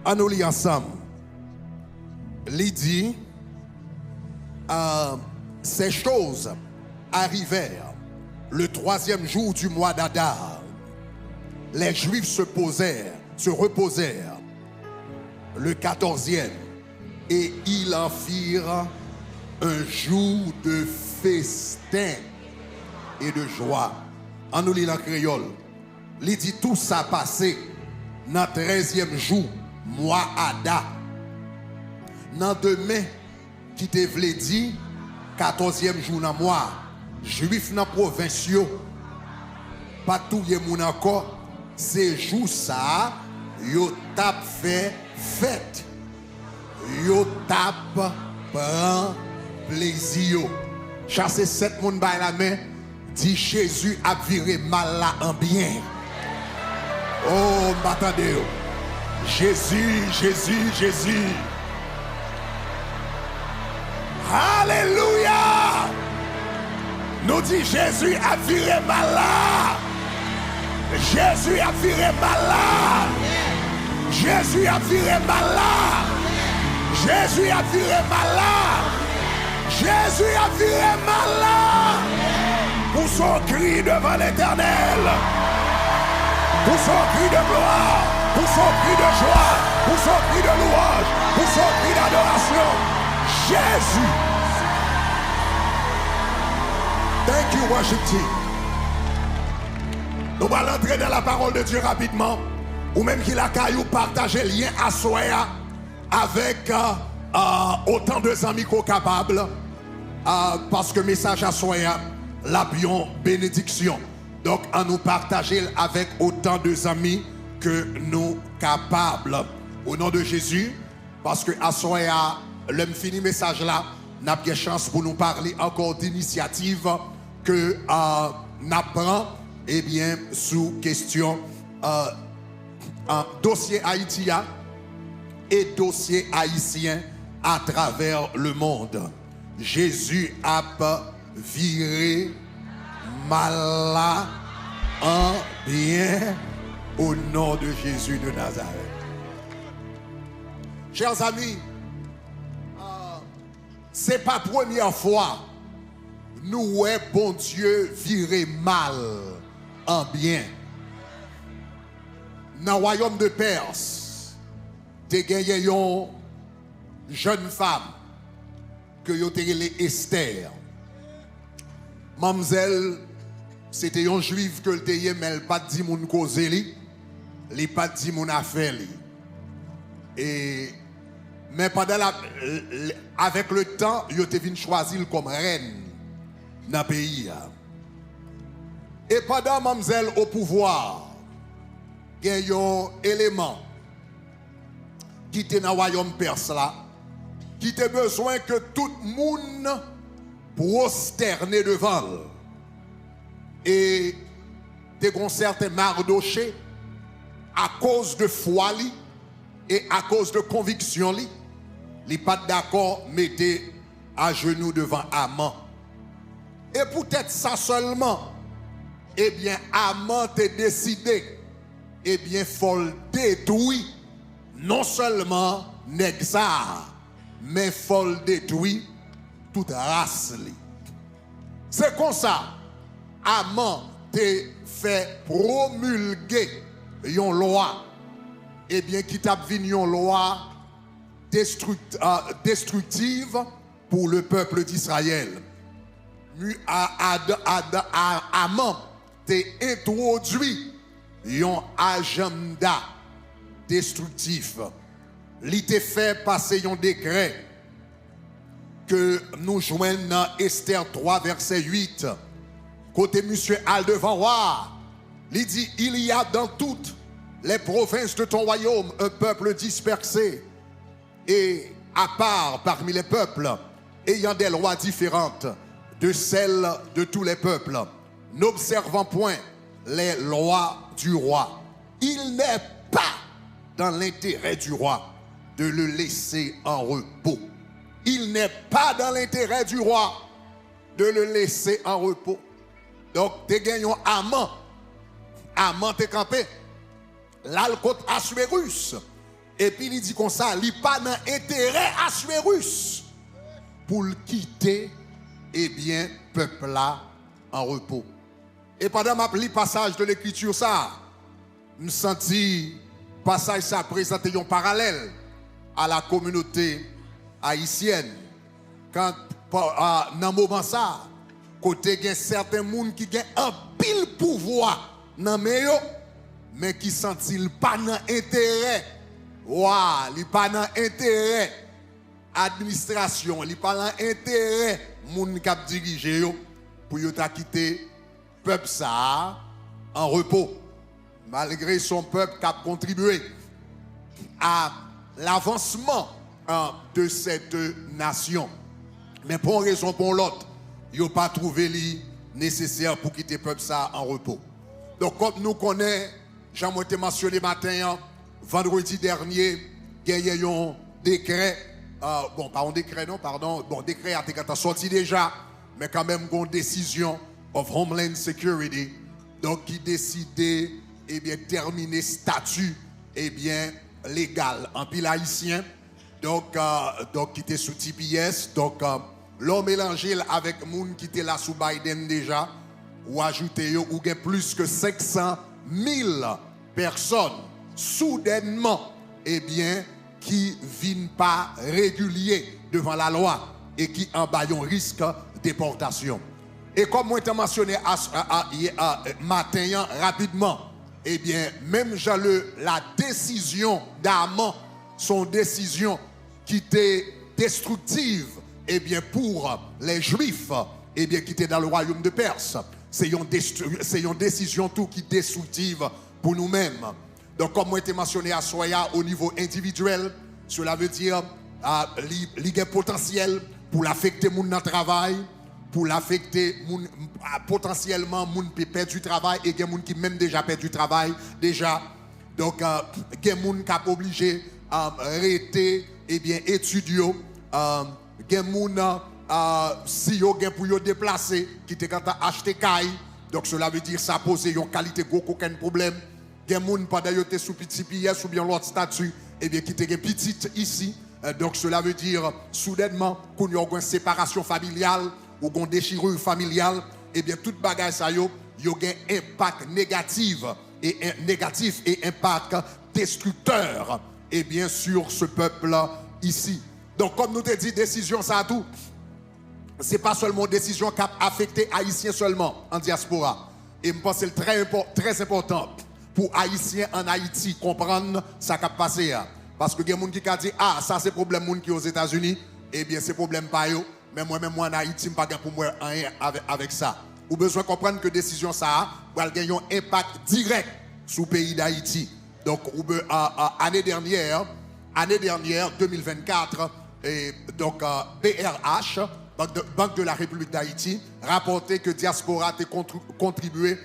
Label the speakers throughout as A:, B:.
A: On nous lit ensemble. Lydie, ces choses arrivèrent le 3e jour du mois d'Adar. Les Juifs se reposèrent le 14e et ils en firent un jour de festin et de joie. On nous lit en créole. Il dit tout ça passé dans le 13e jour, mois Ada. Dans demain, qui te vle dit, 14e jour dans mois, juif dans province, pas tout le monde encore, c'est jour ça, yo tap fait fête. Yo tap prend plaisir. Chasser 7 moun by la main, dit Jésus a viré mal là en bien. Oh, m'attendez. Jésus, Jésus, Jésus. Alléluia. Nous dit Jésus a viré mal là. Jésus a viré mal là. Jésus a viré mal là. Jésus a viré mal là. Jésus a viré mal là. Pour son cri devant l'Éternel. Pour son cri de gloire. Pour son cri de joie. Pour son cri de louange. Pour son cri d'adoration. Jésus. Thank you, worship team. Nous allons entrer dans la parole de Dieu rapidement. Ou même qu'il a caillou partager lien à soi avec autant de amis qu'on capable. Parce que message à soi, la bien bénédiction. Donc, à nous partager avec autant de amis que nous capables. Au nom de Jésus, parce que à soi, l'homme fini message là, n'a pas de chance pour nous parler encore d'initiative que n'apprend eh bien sous question dossier haïtien et dossier haïtien à travers le monde. Jésus a viré mal en bien au nom de Jésus de Nazareth. Chers amis, c'est pas la première fois nous ouais bon Dieu virer mal en bien. Dans le royaume de Perse, tu gagné une jeune femme que yo te relé Esther. Mademoiselle, c'était une juive que le te mais elle pas dit moun cause li, li pas dit moun affaire li. Et mais pendant avec le temps, yo te vinn choisir comme reine dans le pays. Et pendant mademoiselle au pouvoir, il y a un élément qui était dans le royaume perse là, qui a besoin que tout le monde prosterne devant. Et des certain Mardoché, à cause de foi li, et à cause de conviction li, il n'est pas d'accord mettez à genoux devant Haman. Et peut-être ça seulement, eh bien Haman t'a décidé, eh bien faut le détruire, non seulement Nexar, mais faut le détruire toute race li. C'est comme ça, Haman t'a fait promulguer une loi, eh bien qui t'a vu une loi destructive pour le peuple d'Israël. Haman t'a introduit un agenda destructif. Il t'a fait passer un décret que nous joignons dans Esther 3, verset 8. Côté monsieur al devant roi, il dit il y a dans toutes les provinces de ton royaume un peuple dispersé et à part parmi les peuples, ayant des lois différentes de celles de tous les peuples, n'observant point les lois du roi. Il n'est pas dans l'intérêt du roi de le laisser en repos. Il n'est pas dans l'intérêt du roi de le laisser en repos. Donc, tu gagnes un Haman. Haman t'es campé. Là, le côté Assuérus. Et puis il dit comme ça, il pas dans intérêt Assuérus pour le quitter, eh bien, peuple là en repos. Et pendant ma lis passage de l'écriture ça, me senti passage ça présenter un parallèle à la communauté haïtienne. Quand dans moment ça, côté il y a certains monde qui ont un pile pouvoir dans mais qui sentent pas dans intérêt. Waouh, il pas dans intérêt administration, il pas dans intérêt moun qui dirige yo pour yo ta quitter peuple ça en repos malgré son peuple qui a contribué à l'avancement de cette nation. Mais pour une raison pour l'autre, il n'a pas trouvé li nécessaire pour quitter le peuple ça en repos. Donc comme nous connaissons, Jean-Moïse mentionné matin, vendredi dernier, il y a eu un décret, pas un décret non, pardon, décret a été sorti déjà, mais quand même une décision of Homeland Security, donc qui décidait eh bien terminer statut eh bien légal en pile haïtien, donc qui était sous TPS, donc l'on mélangé avec moun qui était là sous Biden déjà, ou ajouté ou gain plus que 500 000 personnes soudainement eh bien qui viennent pas régulier devant la loi et qui en baillent risque de déportation. Et comme moi t'ai mentionné matin rapidement, eh bien même la décision d'Amman, son décision qui était destructive eh bien pour les Juifs eh bien qui étaient dans le royaume de Perse, c'est une décision tout qui est destructive pour nous-mêmes. Donc comme moi t'ai mentionné à Soya au niveau individuel, cela veut dire l'idée potentiel pour l'affecter moun dans le travail, pour l'affecter potentiellement moun qui perd du travail et des moun qui même déjà perd du travail déjà. Donc des moun qui obligé arrêter et bien étudier des moun si yo gen pour yo déplacer qui te quand acheter caille. Donc cela veut dire ça pose une qualité gros aucun problème. Des moun pendant yo te sous petit pièce ou bien l'autre statut et bien qui te gen petite ici. Donc cela veut dire soudainement qu'on y a une séparation familiale ou une déchirure familiale, et bien toute bagaille ça yo un impact négatif et impact destructeur et bien sur ce peuple ici. Donc comme nous te dit décision ça tout, c'est pas seulement une décision qui a affecté Haïtiens seulement en diaspora. Et je pense que c'est très important pour Haïtiens en Haïti comprendre ça qui a passé. Parce que il y a des gens qui ont dit ça c'est problème moun qui aux États-Unis, et bien c'est problème pas yo. Mais moi-même, en Haïti, je n'ai pas pour moi rien avec ça. Vous avez besoin de comprendre que la décision ça va avoir un impact direct sur le pays d'Haïti. Donc, année dernière, 2024, et donc BRH, Banque de la République d'Haïti, rapportait que Diaspora a contribué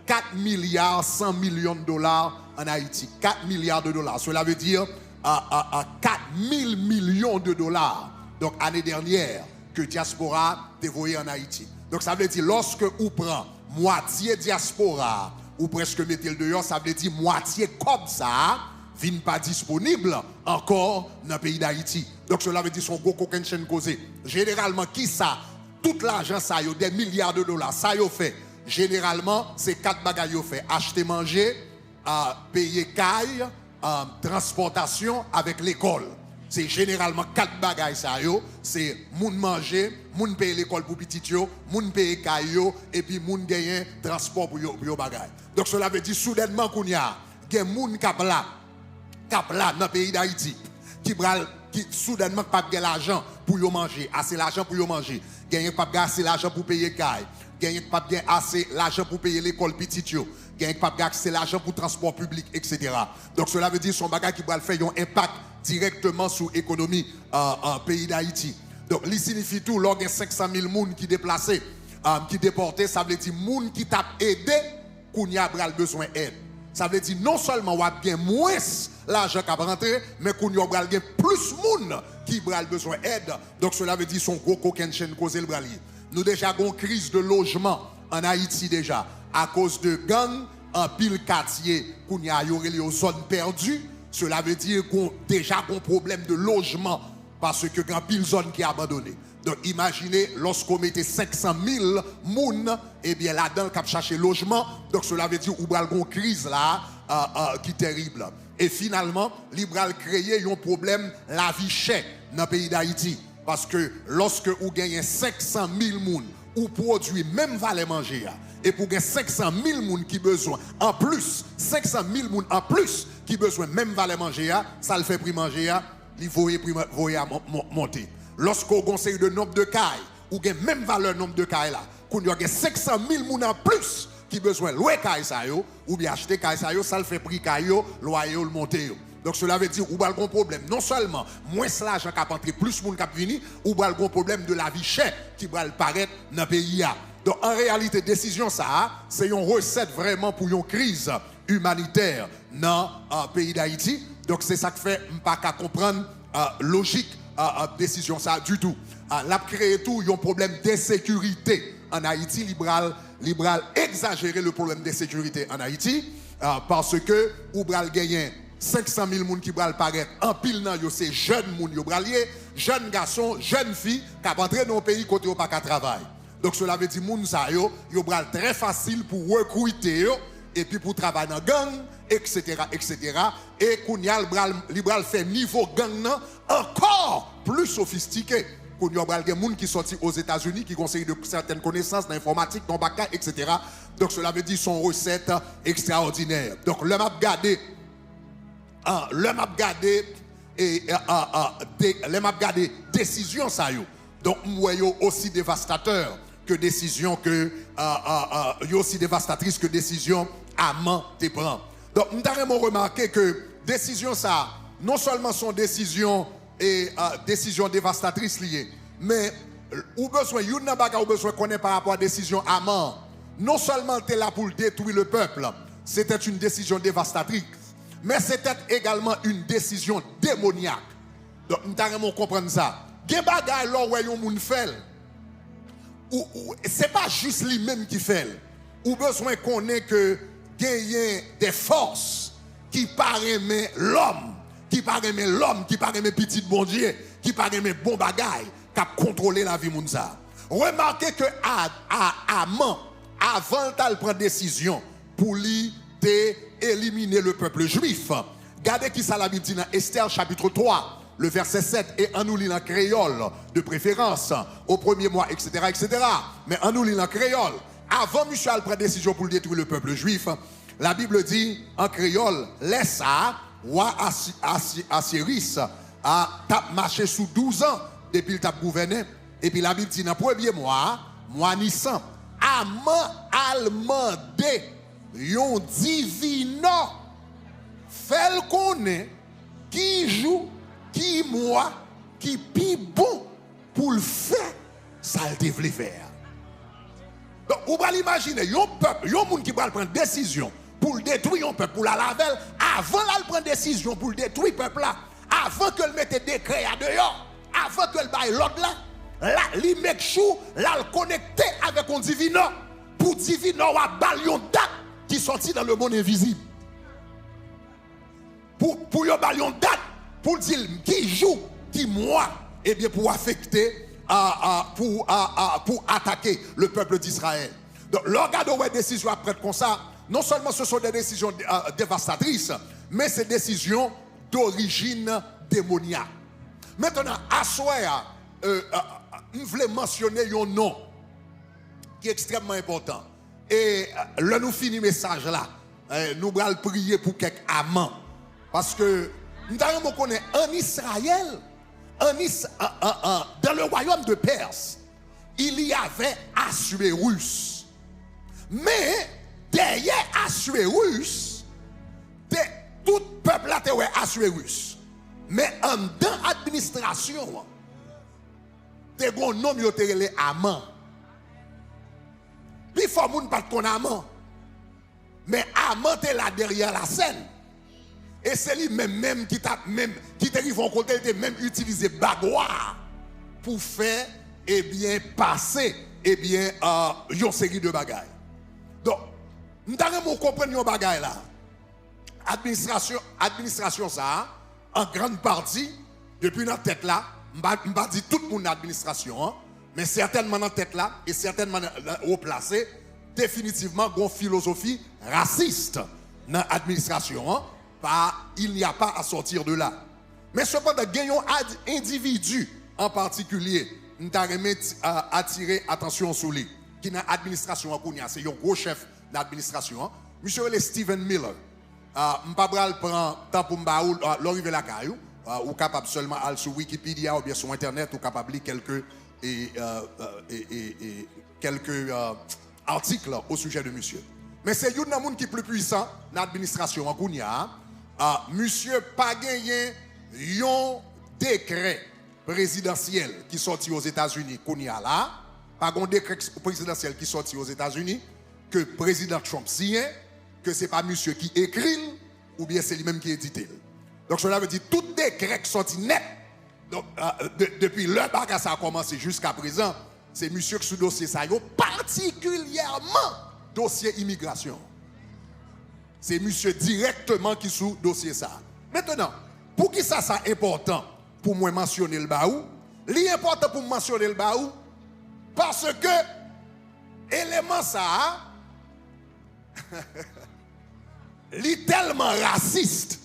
A: 4 milliards 100 millions de dollars en Haïti. 4 milliards de dollars. Cela veut dire 4 000 millions de dollars. Donc, année dernière, que diaspora dévoyé en Haïti. Donc ça veut dire lorsque vous prenez moitié diaspora ou presque mettez le dehors, ça veut dire moitié comme ça vient pas disponible encore dans le pays d'Haïti. Donc cela veut dire son gros coquin chaîne causé. Généralement qui ça tout l'argent ça yo des milliards de dollars ça yo fait. Généralement c'est 4 bagages yo fait acheter manger, payer caille, transportation avec l'école. C'est généralement 4 bagages ça yo, c'est moun manger, moun payer l'école pour petit yo, moun payer caillou et puis moun gagner transport pour yo bagages. Donc cela veut dire soudainement qu'on y a gen moun k'ap là dans le pays d'Haïti qui soudainement pas de l'argent pour yo manger, assez l'argent pour yo manger, gagner pas assez l'argent pour payer caille, gagner pas assez l'argent pour payer l'école petit yo, gagner pas assez l'argent pour transport public etc. Donc cela veut dire son bagage qui va faire un impact directement sur l'économie en pays d'Haïti. Donc, il signifie tout, lors de 500 000 personnes qui déplacés, qui déportés, ça veut dire moun qui t'a aidé, qu'on y a besoin d'aide. Ça veut dire non seulement on a bien moins l'argent qui a rentré, mais qu'on y a plus de monde qui a besoin d'aide. Donc, cela veut dire son gros coquin chaîne cause le bralier. Nous déjà avons une crise de logement en Haïti déjà, à cause de gangs en pile quartier, qu'on y a une zone perdue. Cela veut dire qu'on déjà un problème de logement parce que quand pile zone qui est abandonnée. Donc imaginez lorsqu'on mettait 500 000 moun, eh bien là-dedans qui a cherché logement, donc cela veut dire qu'il y a une crise là qui est terrible. Et finalement, Libral créé un problème la vie chère dans le pays d'Haïti. Parce que lorsque vous gagnez 500 000 moun, ou produit même valeur manger, et pour gagner 500 000 moun qui besoin en plus, 500 000 moun en plus qui besoin même valeur manger, ça le fait prix manger, il faut monter. Lorsqu'on conseille de nombre de cailles, ou gagne même valeur nombre de cailles là, qu'on y a 500 000 moun en plus qui besoin louer caille ça yo, ou bien acheter caille ça yo, ça le fait prix caille yo, loyer le monter yo. Donc cela veut dire ou a un problème non seulement moins l'argent qui a entré plus moun qui vini, ou a un problème de la vie chère qui va paraître dans le pays. Donc en réalité décision ça c'est une recette vraiment pour une crise humanitaire dans le pays d'Haïti. Donc c'est ça que fait pas qu'à comprendre logique décision ça du tout. L'a créé tout un problème d'insécurité en Haïti, libéral exagérer le problème d'insécurité en Haïti parce que ou bral gagner 500 000 moun qui bral paraître en pile nan yo c'est jeunes moun yo bralier, jeunes garçons, jeunes filles qui rentrent dans le pays côté au pas qu'à travail. Donc cela veut dire moun sa yo bral très facile pour recruter yo et puis pour travailler dans gang etc. et kounya libéral fait niveau gang nan encore plus sophistiqué. Il y a des gens qui sont sortis aux États-Unis qui conseillent de certaines connaissances d'informatique, d'embarquement, etc. Donc cela veut dire son recette extraordinaire. Donc le map gardé décision ça yo. Donc yo aussi dévastateur que décision que yo aussi dévastatrice que décision amant te prend. Donc nous avons remarqué que décision ça non seulement son décision et décision dévastatrice liée. Mais ou besoin connaître par rapport à décision amant. Non seulement tu es là pour détruire le peuple, c'était une décision dévastatrice, mais c'était également une décision démoniaque. Donc nous devons comprendre ça. Gen bagay là où yon moun fait. C'est pas juste lui-même qui fait. Ou besoin qu'on ait que gagner des forces qui parrainent l'homme. Qui paraît l'homme, qui paraît petit bon Dieu, qui paraît bon bagaille, qui a contrôlé la vie mounsa. Remarquez que Aman, avant de prendre décision pour lui éliminer le peuple juif, regardez qui ça la Bible dit dans Esther chapitre 3, le verset 7, et en nous lit en créole de préférence, au premier mois, etc. Mais en nous lit en créole, avant Michel prendre décision pour détruire le peuple juif, la Bible dit en créole, laisse ça. Roi Assyris a marché sous 12 ans depuis qu'il a gouverné. Et puis la Bible dit dans le premier mois Nissan, Aman almandé yon divino fait connaît qui joue, qui moi, qui pi bon pour le faire, ça le voulait faire. Donc vous pouvez l'imaginer, yon peuple, yon moun qui va prendre décision pour le détruire un peuple, pour la laver, avant de prendre décision pour le détruire le peuple là, avant que le mette décret à dehors, avant que le baille l'ordre là, il met chou, là le connecter avec un divino, pour divino ou à balion date qui sortit dans le monde invisible. Pour yon balion date, pour dire qui joue, qui moi, et bien pour affecter, pour attaquer le peuple d'Israël. Donc, l'organe de décision après comme ça, non seulement ce sont des décisions dévastatrices, mais ces décisions d'origine démoniaque. Maintenant, à soir, je voulais mentionner un nom qui est extrêmement important. Et là, nous finissons le message là. Nous allons prier pour quelques amants. Parce que nous devons connaître en Israël, dans le royaume de Perse, il y avait Assuérus. Mais derrière Assuérus, tout peuple là était Assuérus. Mais en dans l'administration, te gon nom yo te relé Aman. Puis faut moun pas kon Aman. Mais Aman te là derrière la scène. Et c'est lui même qui t'a même qui te vont côté te même utiliser bagoire pour faire bien passer une série de bagailles. Donc nous devons comprendre une bagaille là. administration ça, en grande partie, depuis dans tête là, m'pa dit tout le monde administration, hein, mais certainement dans tête là, et certainement au placé, définitivement, une philosophie raciste dans l'administration, hein, il n'y a pas à sortir de là. Mais cependant, il y a un individu en particulier, nous avons attiré attention sur lui, qui est dans l'administration, c'est un gros chef d'administration, hein. Monsieur Stephen Miller. Je ne vais pas prendre temps pour l'arrivée à la caillou, ou capable seulement aller sur Wikipédia ou bien sur Internet, ou capable de lire quelques articles au sujet de monsieur. Mais c'est un monde qui est plus puissant dans l'administration en Kounia. Monsieur pas gagné un décret présidentiel qui sorti aux États-Unis Kounia là, pas un décret présidentiel qui sorti aux États-Unis que le président Trump signe, que ce n'est pas monsieur qui écrit ou bien c'est lui-même qui édite. Donc cela veut dire tout décret qui sorti net. Donc depuis le bac ça a commencé jusqu'à présent, c'est monsieur qui sous dossier ça, particulièrement dossier immigration. C'est monsieur directement qui sous dossier ça. Maintenant, pour qui ça c'est important pour moi mentionner le baou? L'important pour mentionner le baou parce que élément ça li tellement raciste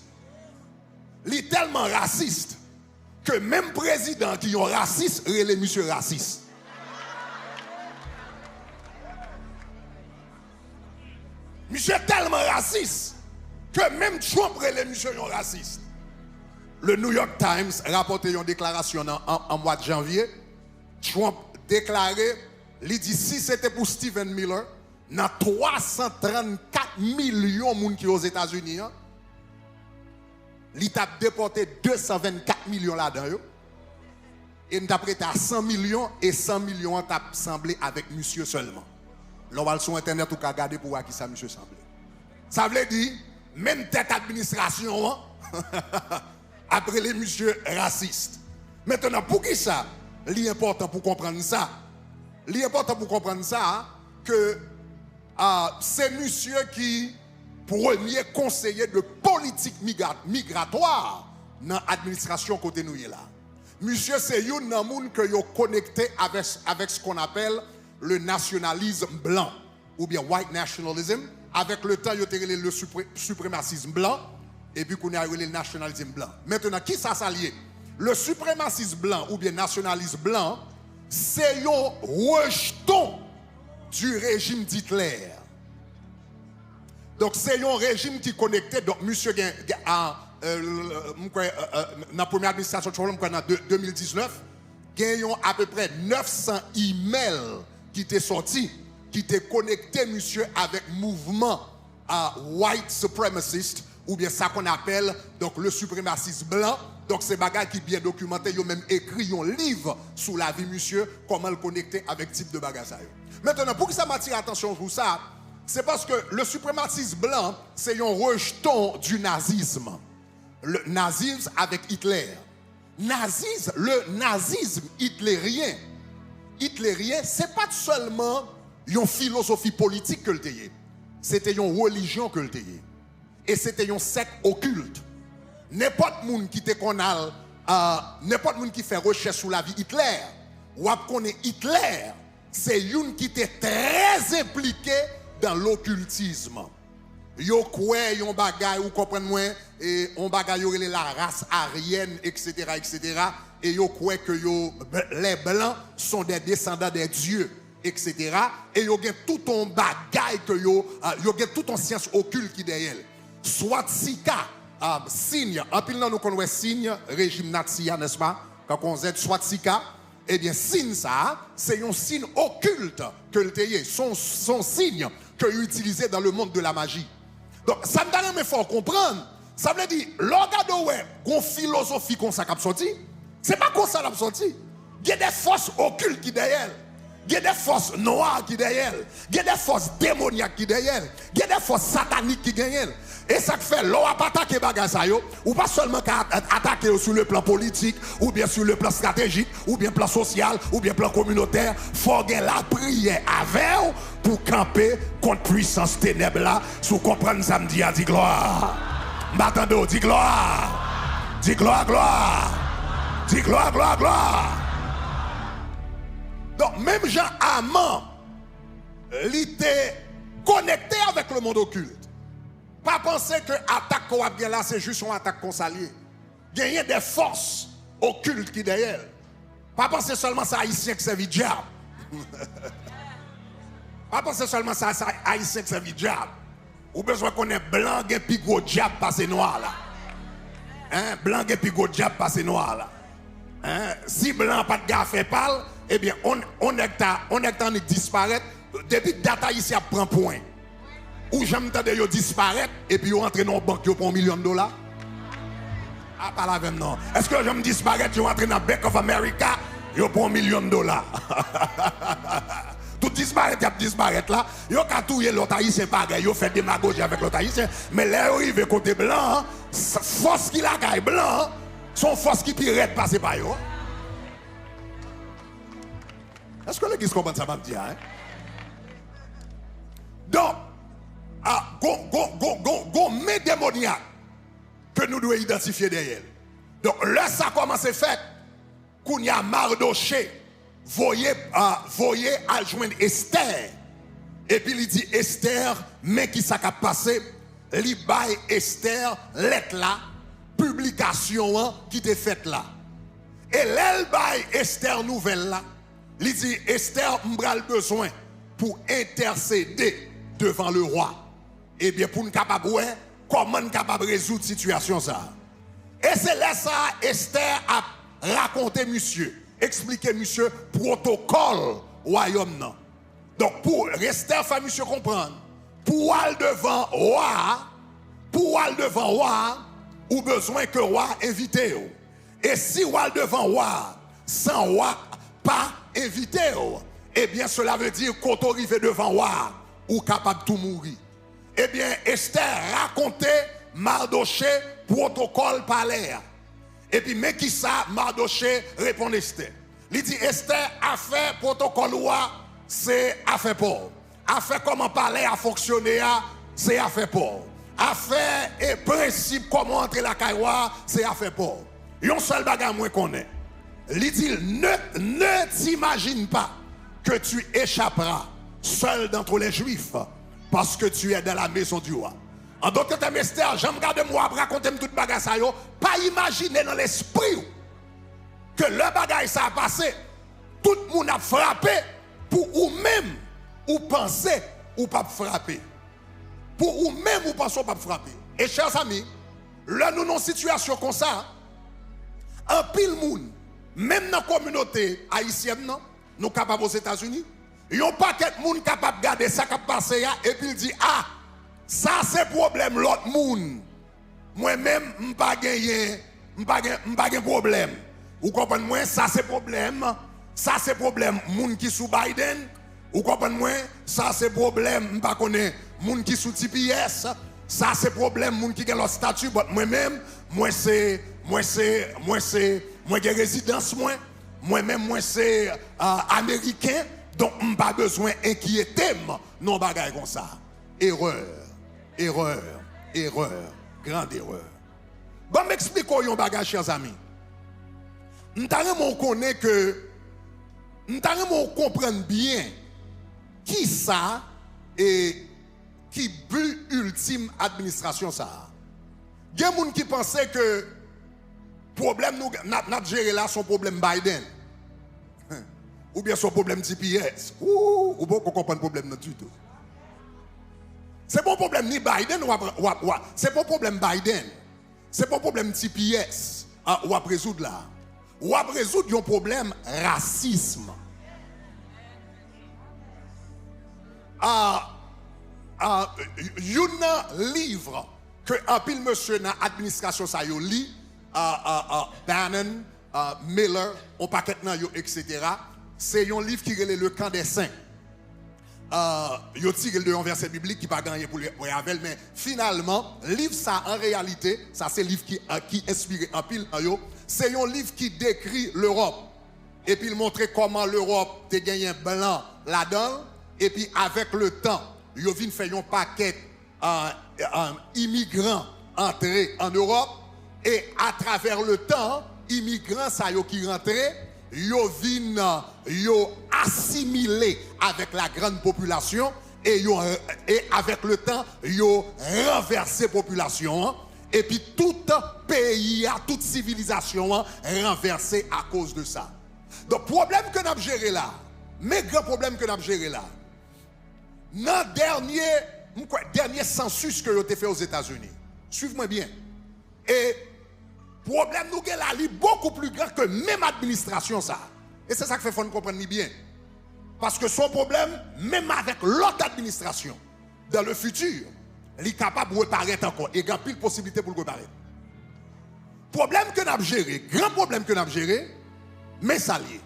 A: que même président qui est raciste relè monsieur raciste. Monsieur tellement raciste que même Trump relè monsieur raciste. Le New York Times rapportait une déclaration en mois de janvier. Trump déclarait, il dit si c'était pour Stephen Miller, dans 334 millions de gens qui sont aux États-Unis, il a déporté 224 millions là-dedans. Et nous avons prêté à 100 millions et 100 millions t'a semblé avec monsieur seulement. L'on va sur Internet ou qu'à regarder pour voir qui ça monsieur semblait. Ça veut dire, même tête administration, après les monsieur racistes. Maintenant, pour qui ça? L'important pour comprendre ça. L'important pour comprendre ça, que c'est monsieur qui premier conseiller de politique migratoire dans l'administration côté nous là. Monsieur c'est un monde que yo connecté avec ce qu'on appelle le nationalisme blanc ou bien white nationalism. Avec le temps, il a le suprémacisme blanc et puis qu'on a le nationalisme blanc. Maintenant, qui ça s'allie? Le suprémacisme blanc ou bien nationalisme blanc, c'est un rejeton du régime d'Hitler. Donc c'est un régime qui est connecté. Donc monsieur dans la première administration en 2019, il y a à peu près 900 emails qui étaient sortis, qui étaient connectés monsieur avec mouvement white supremacist ou bien ça qu'on appelle donc le suprémacisme blanc. Donc c'est bagages qui bien documenté, ils ont même écrit un livre sur la vie monsieur, comment le connecter avec type de bagages. Maintenant, pour que ça m'attire l'attention pour ça, c'est parce que le suprémacisme blanc, c'est un rejeton du nazisme. Le nazisme avec Hitler. Le nazisme hitlérien, c'est pas seulement une philosophie politique que le tayé. C'était une religion que le tayé. Et c'était une secte occulte. N'importe monde qui te connaît, n'importe monde qui fait recherche sur la vie Hitler, ou connaît Hitler, c'est une qui était très impliqué dans l'occultisme. Yo quoi yon bagay ou comprenez et on bagay yo la race aryenne etc. et yo quoi que les blancs sont des descendants des dieux etc. et yo gen tout un bagay que yo gen tout en science occulte qui derrière. Swastika signe en pile nous connaissons signe régime nazi n'est-ce pas quand on dit swastika. Eh bien, signe ça, c'est un signe occulte que le théier, son signe que utilisé dans le monde de la magie. Donc, ça me donne mais faut comprendre. Ça veut dire, l'organe ouais, une philosophie comme ça qui a sorti, c'est pas comme ça qui a sorti. Il y a des forces occultes qui derrière. Il y a des forces noires qui derrière. Il y a des forces démoniaques qui derrière. Il y a des forces sataniques qui derrière. Et ça fait, l'on va pas attaquer bagasa yo, ou pas seulement attaquer sur le plan politique, ou bien sur le plan stratégique, ou bien plan social, ou bien plan communautaire. Faut que la prière avec pour camper contre puissance ténèbres là, sous comprendre samedi à dit gloire. M'attendez, dis gloire. Dis gloire, gloire. Dis gloire, gloire, gloire. Donc, même Jean Amand, il était connecté avec le monde occulte. Pas penser que l'attaque qu'on a bien là, c'est juste une attaque qu'on s'allie. Il y a des forces occultes qui derrière. Pas penser seulement ça haïtien que c'est le diable. Pas penser seulement ça haïtien que c'est le diable. Ou besoin qu'on ait blanc et puis gros diable passé noir là. Hein? Blanc et puis gros diable passé noir là. Hein? Si blanc pas de gars fait pâle, eh bien on est en disparaître depuis que data ici prend point. Ou j'aime tendre yo disparaître et puis yo rentre dans banque yo pour $1 million. Ah pas la même non. Est-ce que j'aime disparaître yo rentre dans Bank of America yo pour $1 million. Tout disparaître, y a disparaître là. Yo ka touyer l'autre haïtien pareil, yo fait démagogie avec l'autre haïtien, mais là arrive côté blanc, force qui la gagne blanc, son force qui pirate passer par yo. Est-ce que l'église comprend ça m'a dit hein? Donc mes démoniaques que nous devons identifier derrière. Donc là ça commence à faire qu'on y a Mardoché voyez à joindre Esther et puis il dit Esther mais qui ça a passé li bail Esther lettre là publication qui était faite là et l'elle bail Esther nouvelle là il dit Esther m'bra le besoin pour intercéder devant le roi et bien pour nous capable comment nous capable résoudre situation ça et c'est là ça Esther a raconté monsieur expliquer monsieur protocole royaume non. Donc pour rester faire monsieur comprendre pour aller devant roi ou besoin que roi invite et si roi devant roi sans roi pas invité eh bien cela veut dire quand on arrive devant roi ou capable tout mourir. Eh bien Esther racontait Mardoché protocole palais. Et puis, mais qui ça, Mardoché répond Esther. Il dit Esther a fait protocole roi, c'est affaire pauvre. A fait comment parler à fonctionner, c'est affaire pauvre. A fait et principe comment entrer la cailloire, c'est affaire pauvre. Yon seul bagage moins qu'on est. Il dit ne t'imagine pas que tu échapperas seul d'entre les Juifs parce que tu es dans la maison du roi. En d'autres termes, Esther, j'aime regarder moi raconter toute bagage ça yo, pas imaginer dans l'esprit que le bagage ça a passé, tout le monde a frappé pour ou même ou penser ou pas frapper. Pour ou même ou penser ou pas frapper. Et chers amis, là nous dans une situation comme ça, un pile monde, même dans la communauté haïtienne, non, nous capables aux États-Unis, il n'y a pas quelqu'un monde capable de garder ça qui a passé et puis il dit ah ça c'est problème l'autre monde. Moi-même m'pas gagner problème. Vous comprenez moi ça c'est problème. Ça c'est problème monde qui sous Biden. Vous comprenez moi ça c'est problème m'pas connaît monde qui sous TPS. Ça c'est problème monde qui a leur statut moi-même moi j'ai résidence moi-même moi c'est américain donc m'pas besoin inquiéter non bagaille comme ça. Erreur, grande erreur. Bon, m'expliquons yon bagage, chers amis. M't'arrêmons connaît que, m't'arrêmons comprendre bien qui ça et qui but ultime administration ça. Il y a des gens qui pensaient que problème nous n'a géré là son problème Biden. Ou bien son problème TPS. Ou bien qu'on comprenne le problème du tout. C'est pas un problème ni Biden c'est pas un problème Biden. C'est pas un problème TPS ou à résoudre là. Ou à résoudre un problème racisme. Un livre que un pile monsieur dans l'administration ça yo lit Bannon, Miller, on paquet nan yo etc. C'est un livre qui relève le camp des saints. Yo tiré de un verset biblique qui pas gagné pour Ravel mais finalement livre ça en réalité ça c'est livre qui inspiré en pile yo c'est un livre qui décrit l'Europe et puis il montre comment l'Europe te gagné blanc là-dedans et puis avec le temps yo vinn fait un paquet immigrants entrer en Europe et à travers le temps, immigrants ça yo qui rentraient, yo vinn yo assimilé avec la grande population et avec le temps yo renversé population et puis tout pays, toute civilisation renversé à cause de ça. Donc problème que nous avons géré là, mais grand problème que nous avons géré là, dans le dernier census que vous avez fait aux États-Unis, suivez-moi bien, et problème nous là, est beaucoup plus grand que même administration ça. Et c'est ça que fait faut nous comprendre bien. Parce que son problème, même avec l'autre administration, dans le futur, il est capable de reparaître encore. Et il y a pile possibilité pour le reparaître. Problème que nous avons géré, grand problème que nous avons géré, mais ça lié.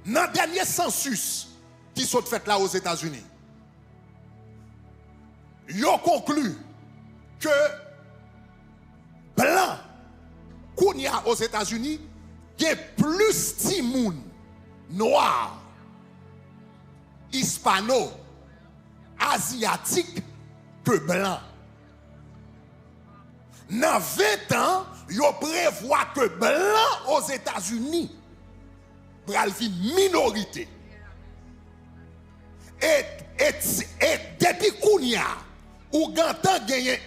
A: Dans le dernier census qui sont fait là aux États-Unis, ils ont conclu que blanc, qu'on y a aux États-Unis, il y a plus de monde noir, hispano, asiatique que blanc. Dans 20 ans, ils prévoient que blanc aux États-Unis pral fin minorité. Et depuis Kounia, ou gantan gagne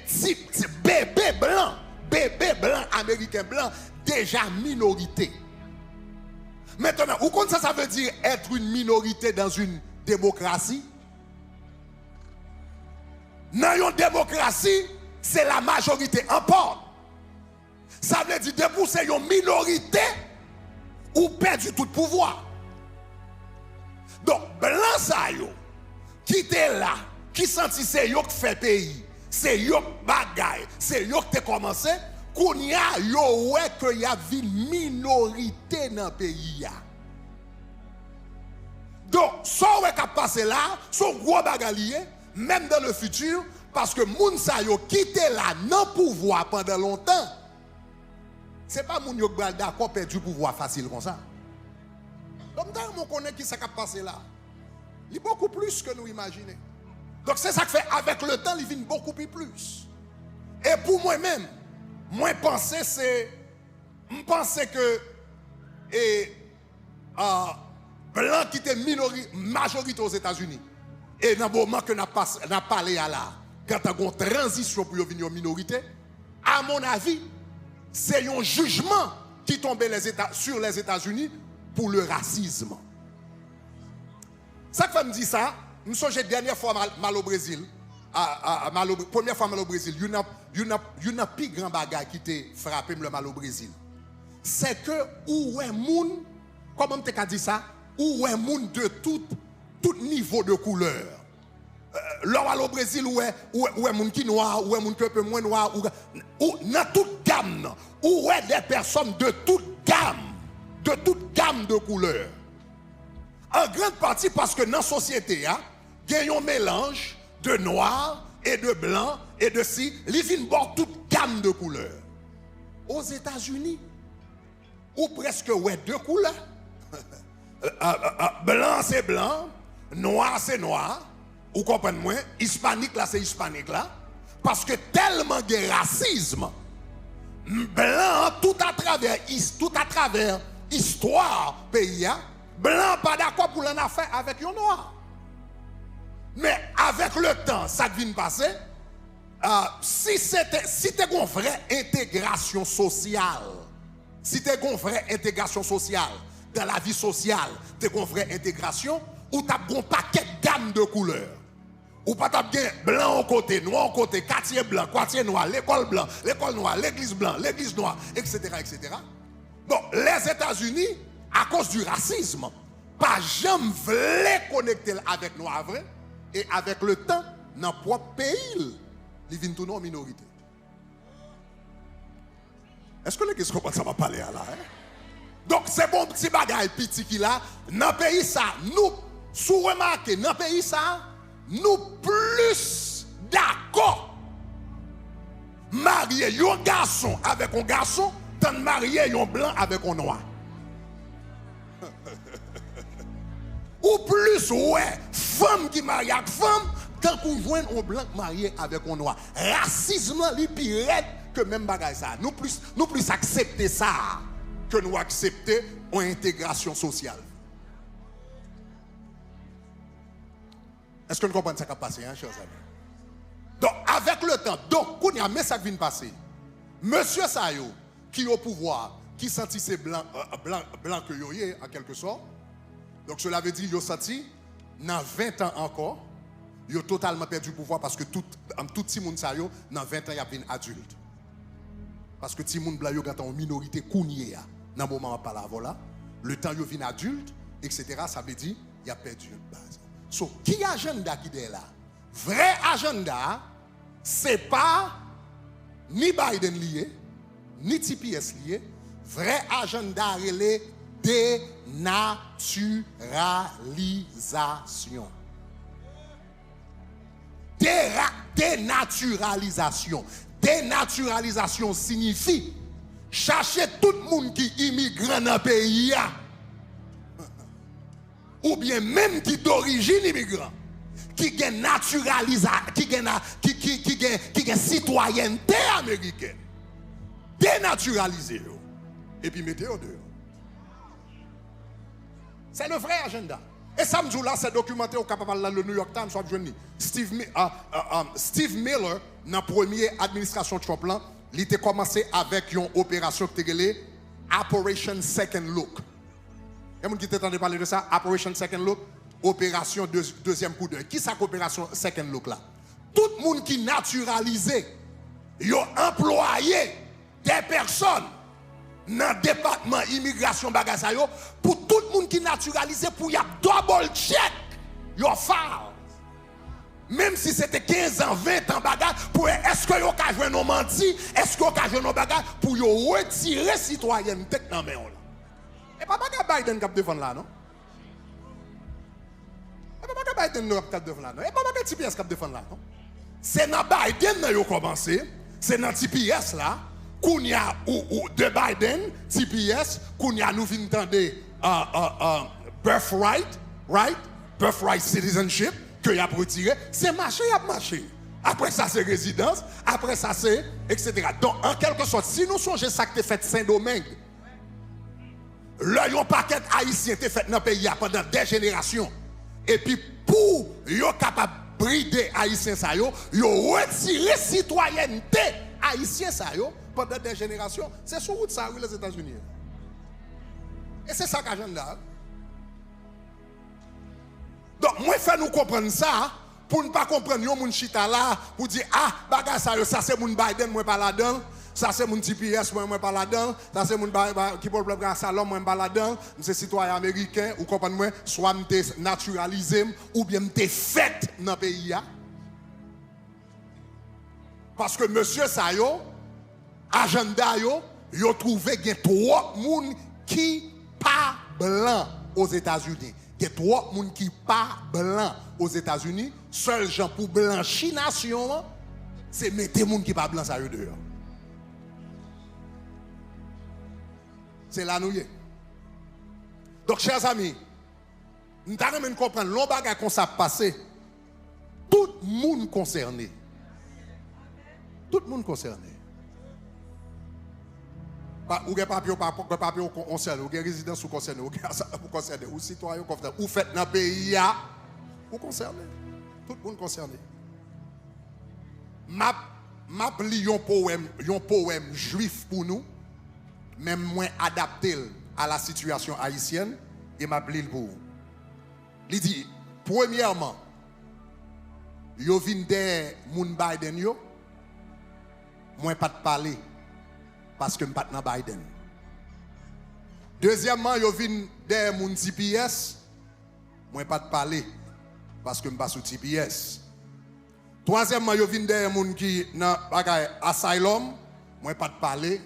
A: bébé blanc américain blanc déjà minorité. Maintenant, vous comprenez ça veut dire être une minorité dans une démocratie? Dans une démocratie, c'est la majorité emporte. Ça veut dire de c'est une minorité ou perdu tout pouvoir. Donc, blanc ça yo, qui était là, qui sentit c'est yo qui fait pays, c'est yo bagay, c'est yo qui te commencé, qu'on y a yo ouais que y a une minorité dans le pays. Donc, ça ouais qui a passé là, son gros bagalier, même dans le futur, parce que moun sa yo quitté là dans le pouvoir pendant longtemps. C'est pas moun yo d'accord perdre du pouvoir facile comme ça. Donc, on connaît qui ça qui a passé là. Il est beaucoup plus que nous imaginons. Donc, c'est ça que fait avec le temps, il vient beaucoup plus. Et pour moi-même, moi, penser, c'est. Je pense que. Blanc qui était majorité aux États-Unis. Et dans le moment que nous avons parlé à là, quand on a une transition pour venir aux minorités, à mon avis, c'est un jugement qui tombait sur les États-Unis pour le racisme. Ça fait me dire ça, je me souviens la dernière fois mal au Brésil, première fois mal au Brésil, il y a plus grand bagage qui t'a frappé le mal au Brésil. C'est que où est moun, comment tu as dit ça, où est moun de tout niveau de couleur. Là au Brésil où est moun qui noir, où est moun qui un peu moins noir, où dans toute gamme, où est des personnes de toute gamme de couleurs. En grande partie parce que dans la société, il y a un mélange de noir et de blanc et de si, il vient voir toute gamme de couleurs. Aux États-Unis, ou presque ouais deux couleurs. Blanc c'est blanc, noir c'est noir. Vous comprenez moi? Hispanique là c'est hispanique là. Parce que tellement de racisme, blanc tout à travers histoire pays, blanc pas d'accord pour l'en affaire avec un noir. Mais avec le temps, ça devine passer. Si tu as une vraie intégration sociale, si tu as une vraie intégration sociale dans la vie sociale, tu as une vraie intégration, ou tu as un paquet de gamme de couleurs. Ou pas t'as bien blanc au côté, noir au côté, quartier blanc, quartier noir, l'école blanc, l'école noire, l'église blanc, l'église noire, etc., etc. Bon, les États-Unis, à cause du racisme, pas jamais voulaient connecter avec noir vrai, et avec le temps, dans le propre pays, ils viennent tourner en minorité. Est-ce que les questions comme ça va parler à là? Donc c'est bon petit bagage petit qui là, dans le pays ça, nous, sous remarquez, dans le pays ça, nous plus d'accord marier un garçon avec un garçon tant marier un blanc avec un noir. Ou plus ouais femme qui marie avec femme tant qu'on voit un blanc marié avec un noir. Racisme, li pire que même bagaille ça. Nous plus accepter ça que nous accepter une intégration sociale. Est-ce que nous comprenons ce qui a passé, hein, chers amis? Donc, avec le temps, donc, quand il y a mais ça qui vient de passer, monsieur Sayo, qui est au pouvoir, qui sentit ces blancs que yo yé, en quelque sorte, donc cela veut dire, yo senti, dans 20 ans encore, yo totalement perdu le pouvoir parce que tout petit monde Sayo, dans 20 ans, il y a une adulte. Parce que petit monde blanc, yo gâte en minorité kounye, dans le moment où on parle là, le temps yo vient adulte, etc., ça veut dire, il a perdu une base. So, qui agenda qui est là? Vrai agenda, c'est pas ni Biden lié, ni TPS lié. Vrai agenda, relé dénaturalisation. Dénaturalisation. Dénaturalisation signifie chercher tout le monde qui immigre dans le pays. Ou bien même qui d'origine immigrant, qui gagne qui gagne citoyenneté américaine, dénaturaliser et puis mettez au dehors. C'est le vrai agenda. Et ça me dit là, c'est documenté au capable dans le New York Times, soit jeune. Steve Miller, dans la première administration Trump, il était commencé avec une opération qui était Operation Second Look. Il y a des gens qui t'entendent parler de ça, Operation Second Look, opération deuxième coup d'œil. Qui c'est l'opération Second Look là? Tout le monde qui naturalisé, ils ont employé des personnes dans le département immigration bagasayo pour tout le monde qui naturalisé pour y a double check your file. Même si c'était 15 ans, 20 ans bagage, pour est-ce que vous avez joué nos mentis, est-ce que vous avez joué nos bagages pour y retirer citoyenneté dans la main là. Et pas Biden qui a défendu là, non? Et pas Biden qui a défendu là, non? Et pas TPS qui a défendu là, non? C'est dans Biden qui a commencé, c'est dans TPS là, qu'on y a de Biden, TPS, qu'on y a nous venons entendre birthright, right? Birthright citizenship, que y a retiré, c'est marché, y a marché. Après ça, c'est résidence, après ça, c'est etc. Donc, en quelque sorte, si nous songeons ça que fait Saint-Domingue, là, yon paquet haïtien te fait dans le pays pendant des générations. Et puis, pour yon capable de brider haïtien ça yo retiré citoyenneté haïtien ça yo pendant des générations. C'est sur route ça les États-Unis. Et c'est ça qu'agenda. Donc, moi, fais nous comprendre ça, pour ne pas comprendre yon moun chita là, pour dire, ah, bagay ça c'est moun Biden, moi pas là-dedans. Ça c'est mon TPS, moi pas là-dedans. Ça c'est mon qui problème dans salon, moi pas là-dedans. C'est citoyen américain, ou comprenez moi, soit m'te naturalisé ou bien m'te fait dans le pays. Parce que monsieur Sayo, agenda yo trouvé qu'il y a trop moun qui pas blanc aux États-Unis. Il y a trop moun qui pas blanc aux États-Unis. Seul gens pour blanchir nation, c'est mettre moun qui pas blanc ça dehors. C'est là nous y est. Donc, chers amis, nous devons comprendre, l'on bagage qu'on s'est passé, tout le monde concerné. Tout le monde concerné. Ou avez papier concerné, ou avez résidence concerné, ou concerné, ou citoyen concerné, ou fait dans le pays, ou concerné. Tout le monde concerné. M'a li un poème juif pour nous. Même moins adapté à la situation haïtienne, et m'a pris le pour. Il dit, premièrement, yo vin de moun Biden yo, moi pas de parler, parce que je pas dans Biden. Deuxièmement, yo vin de moun TPS, moi pas de parler, parce que je pas sous TPS. Troisièmement, yo vin de moun qui dans bagay asylum, moi pas de parler,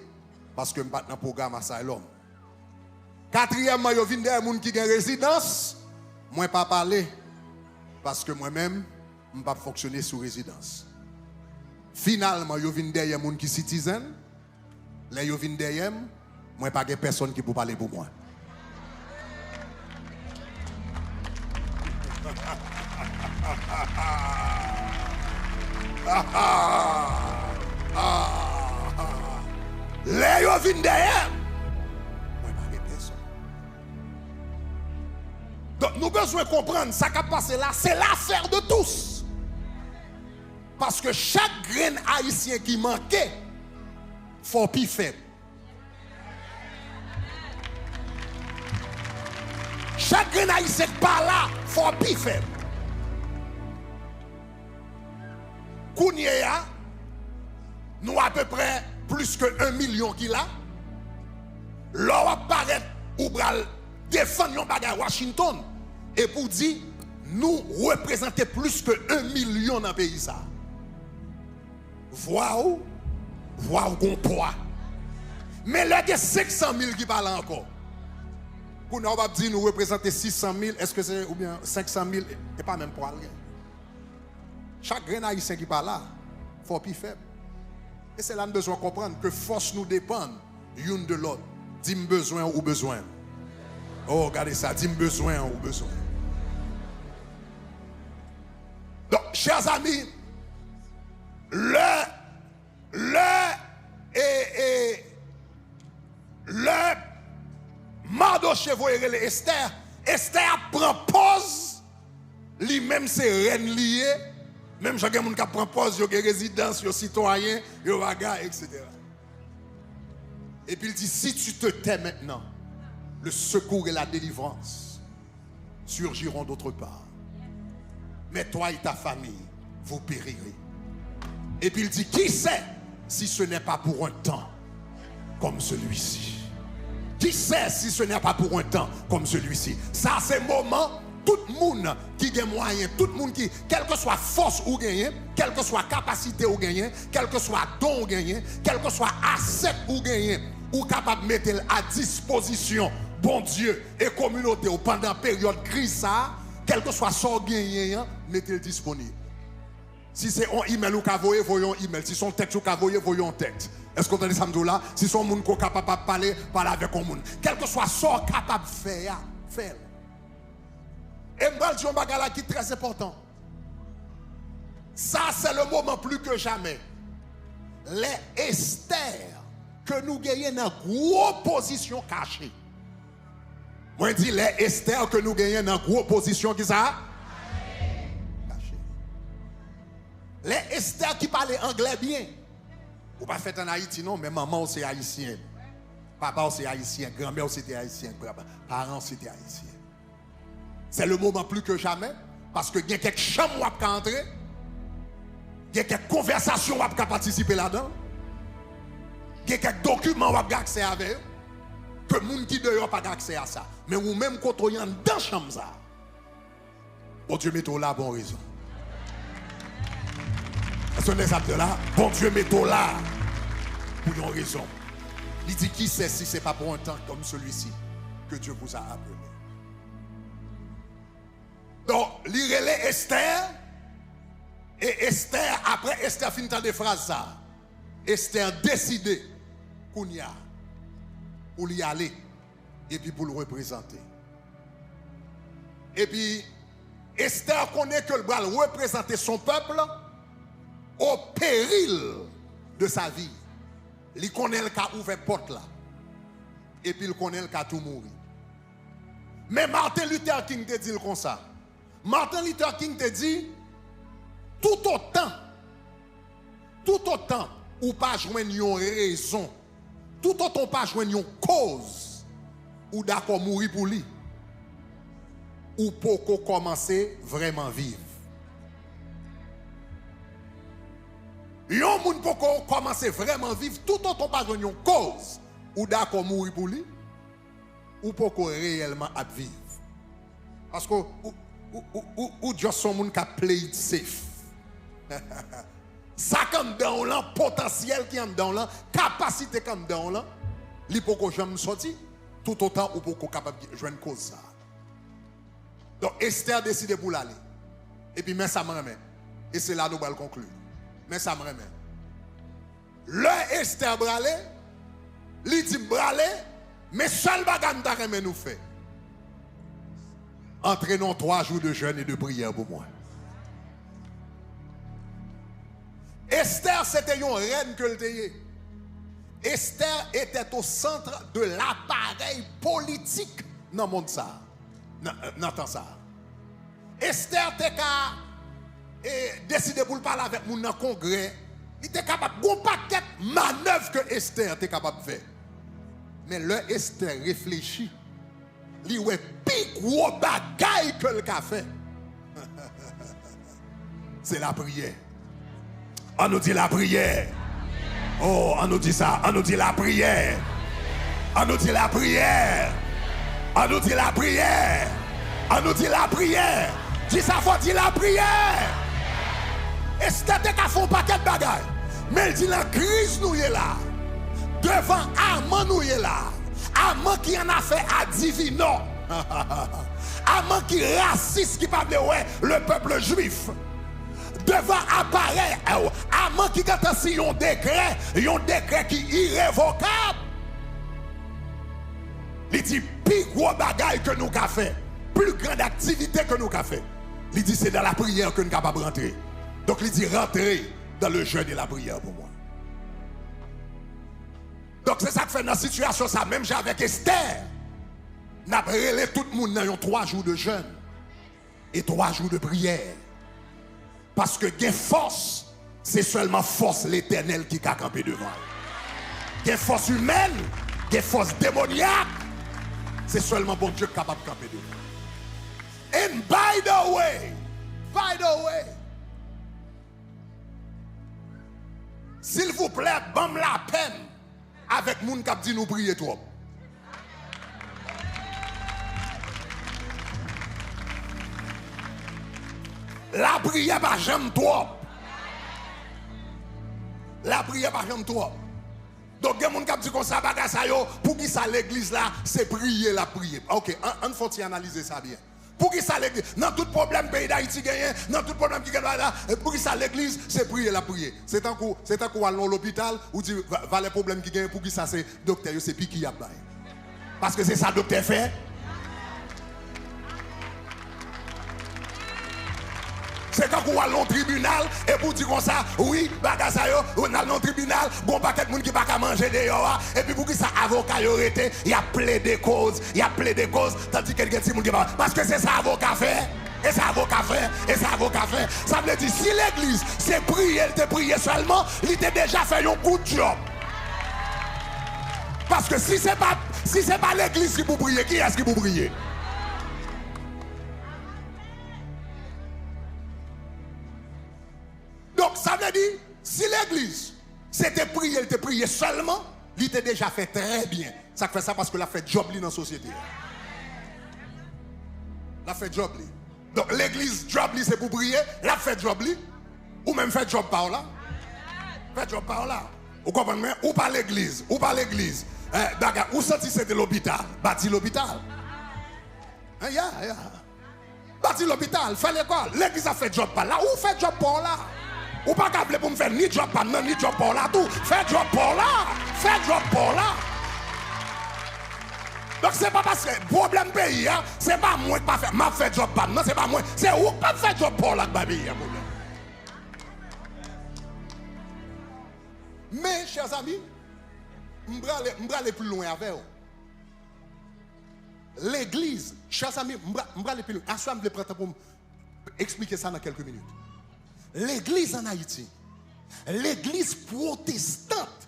A: parce que je ne suis pas dans le programme Asylum. Quatrièmement, je viens des gens qui ont résidence. Moi, je ne pas parler. Parce que moi-même, je ne peux pas fonctionner sous résidence. Finalement, je viens des gens qui sont citoyens. Là, je viens des gens, moi, pas de personne qui peut parler pour moi. Les yo vin derrière. Donc nous avons besoin de comprendre ça qui a passé là, c'est l'affaire de tous. Parce que chaque grain haïtien qui manquait, faut plus faible. Chaque grain haïtien qui par là, faut plus faible. Kounia, nous à peu près plus que 1 million qui là. L'on apparaît ou bral défendre un bagage Washington et pour dire nous représenter plus que 1 million dans le pays ça. Voir qu'on poids. Mais là il y a 500 000 qui parlent encore. Pour nous va dire nous représenter 600 000, est-ce que c'est ou bien 500 000 et pas même poids. Chaque grain haïtien qui parle là, faut plus faible. Et c'est là nous besoin de comprendre que force nous dépend l'une de l'autre. Dis-moi besoin ou besoin. Oh, regardez ça, dis-moi besoin ou besoin. Donc, chers amis, le Mardochée et Esther prend pause, lui-même c'est reine liée, même chacun qui prend pause, il y a résidence, il y a citoyen, il y a bagarre, etc. Et puis il dit, si tu te tais maintenant, le secours et la délivrance surgiront d'autre part. Mais toi et ta famille, vous périrez. Et puis il dit, qui sait si ce n'est pas pour un temps comme celui-ci? Qui sait si ce n'est pas pour un temps comme celui-ci? Ça, c'est le moment, tout le monde qui a moyen, tout le monde qui, quelle que soit force ou gagné, quelle que soit capacité ou gagné, quel que soit don ou gagné, quel que soit asset ou gagné, ou capable de mettre à disposition, bon Dieu, et communauté pendant la période crise, quel que soit son gagné, mettez-le disponible. Si c'est un email ou qu'à voyer, voyons un email. Si c'est un texte ou qu'à voyer, voyons un texte. Est-ce qu'on entend ça là? Si son monde est capable de parler, parlez avec un monde. Quel que soit son capable de faire, faire. Et je vais dire un bagage qui est très important. Ça, c'est le moment plus que jamais. Les Esther que nous gagnons dans une grosse position cachée. Moi, je dis les Esther que nous gagnons dans une grosse position qui ça? Les Esther qui parlent anglais bien. Ou pas fait en Haïti, non, mais maman c'est haïtienne. Papa c'est haïtien, grand-mère c'était haïtien, parents c'était haïtien. C'est le moment plus que jamais, parce que il y a quelques chambres qui peuvent entrer, il y a quelques conversations qui peuvent participer là-dedans, il y a quelques documents qui peuvent accès avec eux, que les gens qui dehors pas accès à ça. Mais vous-même, quand vous êtes dans la chambre, bon Dieu, mettez là, bon raison. Ce n'est pas là, bon Dieu, mettez là pour une raison. Il dit, qui sait si ce n'est pas pour un temps comme celui-ci que Dieu vous a appelé. Donc, lire les Esther, et Esther, après Esther finit de phrases ça, Esther décidé qu'on y a, pour y aller, et puis pour le représenter. Et puis, Esther connaît que le bras représenter son peuple au péril de sa vie. Il connaît le cas ouvert porte là. Et puis il connaît le cas tout mourir. Mais Martin Luther King te dit comme ça. Martin Luther King te dit tout autant ou pas joindre une raison, tout autant pas joindre une cause ou d'accord mourir pour lui, ou pour commencer vraiment vivre. Yon moun pour commencer vraiment vivre, tout autant pas joindre une cause ou d'accord mourir pour lui, ou pour réellement vivre. Parce que ou juste son moun qui play it safe. Ça comme dans là, potentiel qui est dans là, capacité comme dans là, li pour jamais sortir, tout autant ou pour capable de joindre cause ça. Donc Esther décide pour l'aller. Et puis mais ça me remet. Et c'est là nous allons conclure. Mais ça me remet. Le Esther bralé, li dit bralé, mais seul bagage ta remet nous fait. Entraînons 3 jours de jeûne et de prière pour moi. Esther, c'était une reine que le était. Esther était au centre de l'appareil politique dans le monde ça. Dans temps ça. Esther était décidé pour le parler avec nous dans le congrès. Il était capable de paquet de manœuvres que Esther était capable de faire. Mais le Esther réfléchit. Il ouais plus gros bagaille que le café. C'est la prière. On nous dit la prière. Oh, on nous dit ça. On nous dit la prière. On nous dit la prière. On nous dit la prière. On nous dit la prière. Dis ça, faut dire la prière. Et c'était qu'à faire un paquet de bagailles. Mais il dit la crise nous est là. Devant Aman nous est là. Aman qui en a fait à Divino. Aman qui raciste qui parle ouais le peuple juif. Devant appareil, Aman qui a signé un décret qui est irrévocable. Il dit plus gros bagaille que nous avons fait, plus grande activité que nous avons fait. Il dit c'est dans la prière que nous sommes capables de rentrer. Donc il dit rentrer dans le jeûne et la prière pour moi. Donc c'est ça que fait dans la situation ça, même j'ai avec Esther. Nous avons relé tout le monde dans 3 jours de jeûne et 3 jours de prière. Parce que gain force, c'est seulement force l'éternel qui a campé devant. Gain force humaine, gain force démoniaque, c'est seulement bon Dieu qui est capable de camper devant. And by the way, s'il vous plaît, bam la peine avec moun qui dit nous prier trop. La prière pas jamais trop. La prière pas jamais trop. Donc, il y a des gens qui disent comme ça, pour qui ça l'église là, c'est prier la prière. Ok, on faut analyser ça bien. Pour qui ça l'église, dans tout problème pays d'Haïti gagne, dans tout problème qui gagne là, pour qui ça l'église, c'est prier la prière. C'est un coup à l'hôpital, ou dit, va les problèmes qui gagne, pour qui ça c'est docteur, c'est piqué à bail. Parce que c'est ça docteur fait. C'est quand on va au tribunal et pour dire comme ça, oui, bagasayo, on a au tribunal, bon paquet de monde qui va pas manger dehors, et puis pour qui ça avocat y aurait été, il y a plaidé cause, tandis que quelqu'un qui va parce que c'est ça avocat fait. Et ça avocat fait, Ça veut dire si l'église c'est prier, elle te prier seulement, il t'a déjà fait un coup de job. Parce que si c'est pas l'église qui vous prier, qui est-ce qui vous prier? Donc ça veut dire, si l'église c'était prier, elle te prier seulement, il t'a déjà fait très bien. Ça fait ça parce que l'a fait job dans la société. L'a fait job. Donc l'église job c'est pour prier, l'a fait job ou même fait job par là. Fait job par là. Vous comprenez? Ou pas l'église, ou sorti c'était l'hôpital, bâti l'hôpital. Bâti l'hôpital, fait l'école, l'église a fait job par là, ou fait job par là. Ou pas capable pour me faire ni job par là, ni job par là, tout. Fais job par là. Donc c'est pas parce que le problème pays, c'est pas moi qui pas fait, m'a fait job par là, c'est pas moi, c'est où qui pas fait job par là, baby. Mais, chers amis, je vais aller plus loin avec vous. L'église, chers amis, je vais aller plus loin. Je vais prendre pour expliquer ça dans quelques minutes. L'église en Haïti, l'église protestante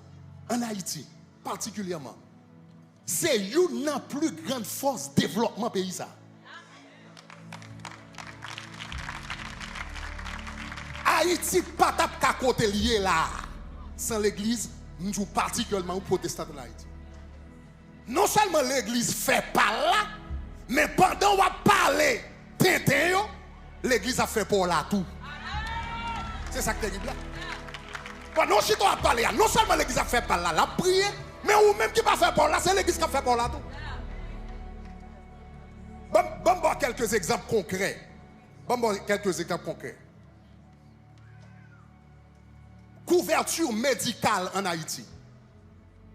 A: en Haïti, particulièrement, c'est une plus grande force de développement pays ça. Haïti pas qu'à côté lié là. Sans l'église, nous sommes particulièrement protestants en Haïti. Non seulement l'église fait par là, mais pendant qu'on va parler, l'église a fait pour là tout. C'est ça qui est terrible là. Pendant que on va parler, non seulement l'église a fait par là, la prière, mais ou même qui va faire pour là, c'est l'église qui a fait pour là tout. Bon, quelques exemples concrets. Couverture médicale en Haïti,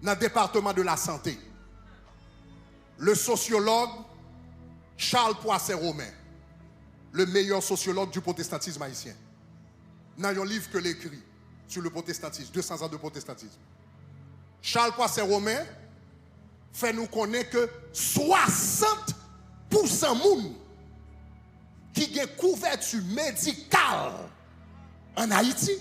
A: dans le département de la santé. Le sociologue Charles Poisset-Romain, le meilleur sociologue du protestantisme haïtien, dans un livre que l'écrit, sur le protestantisme, 200 ans de protestantisme. Charles Poisset Romain fait nous connaître que 60% moun qui ont couverture médicale en Haïti,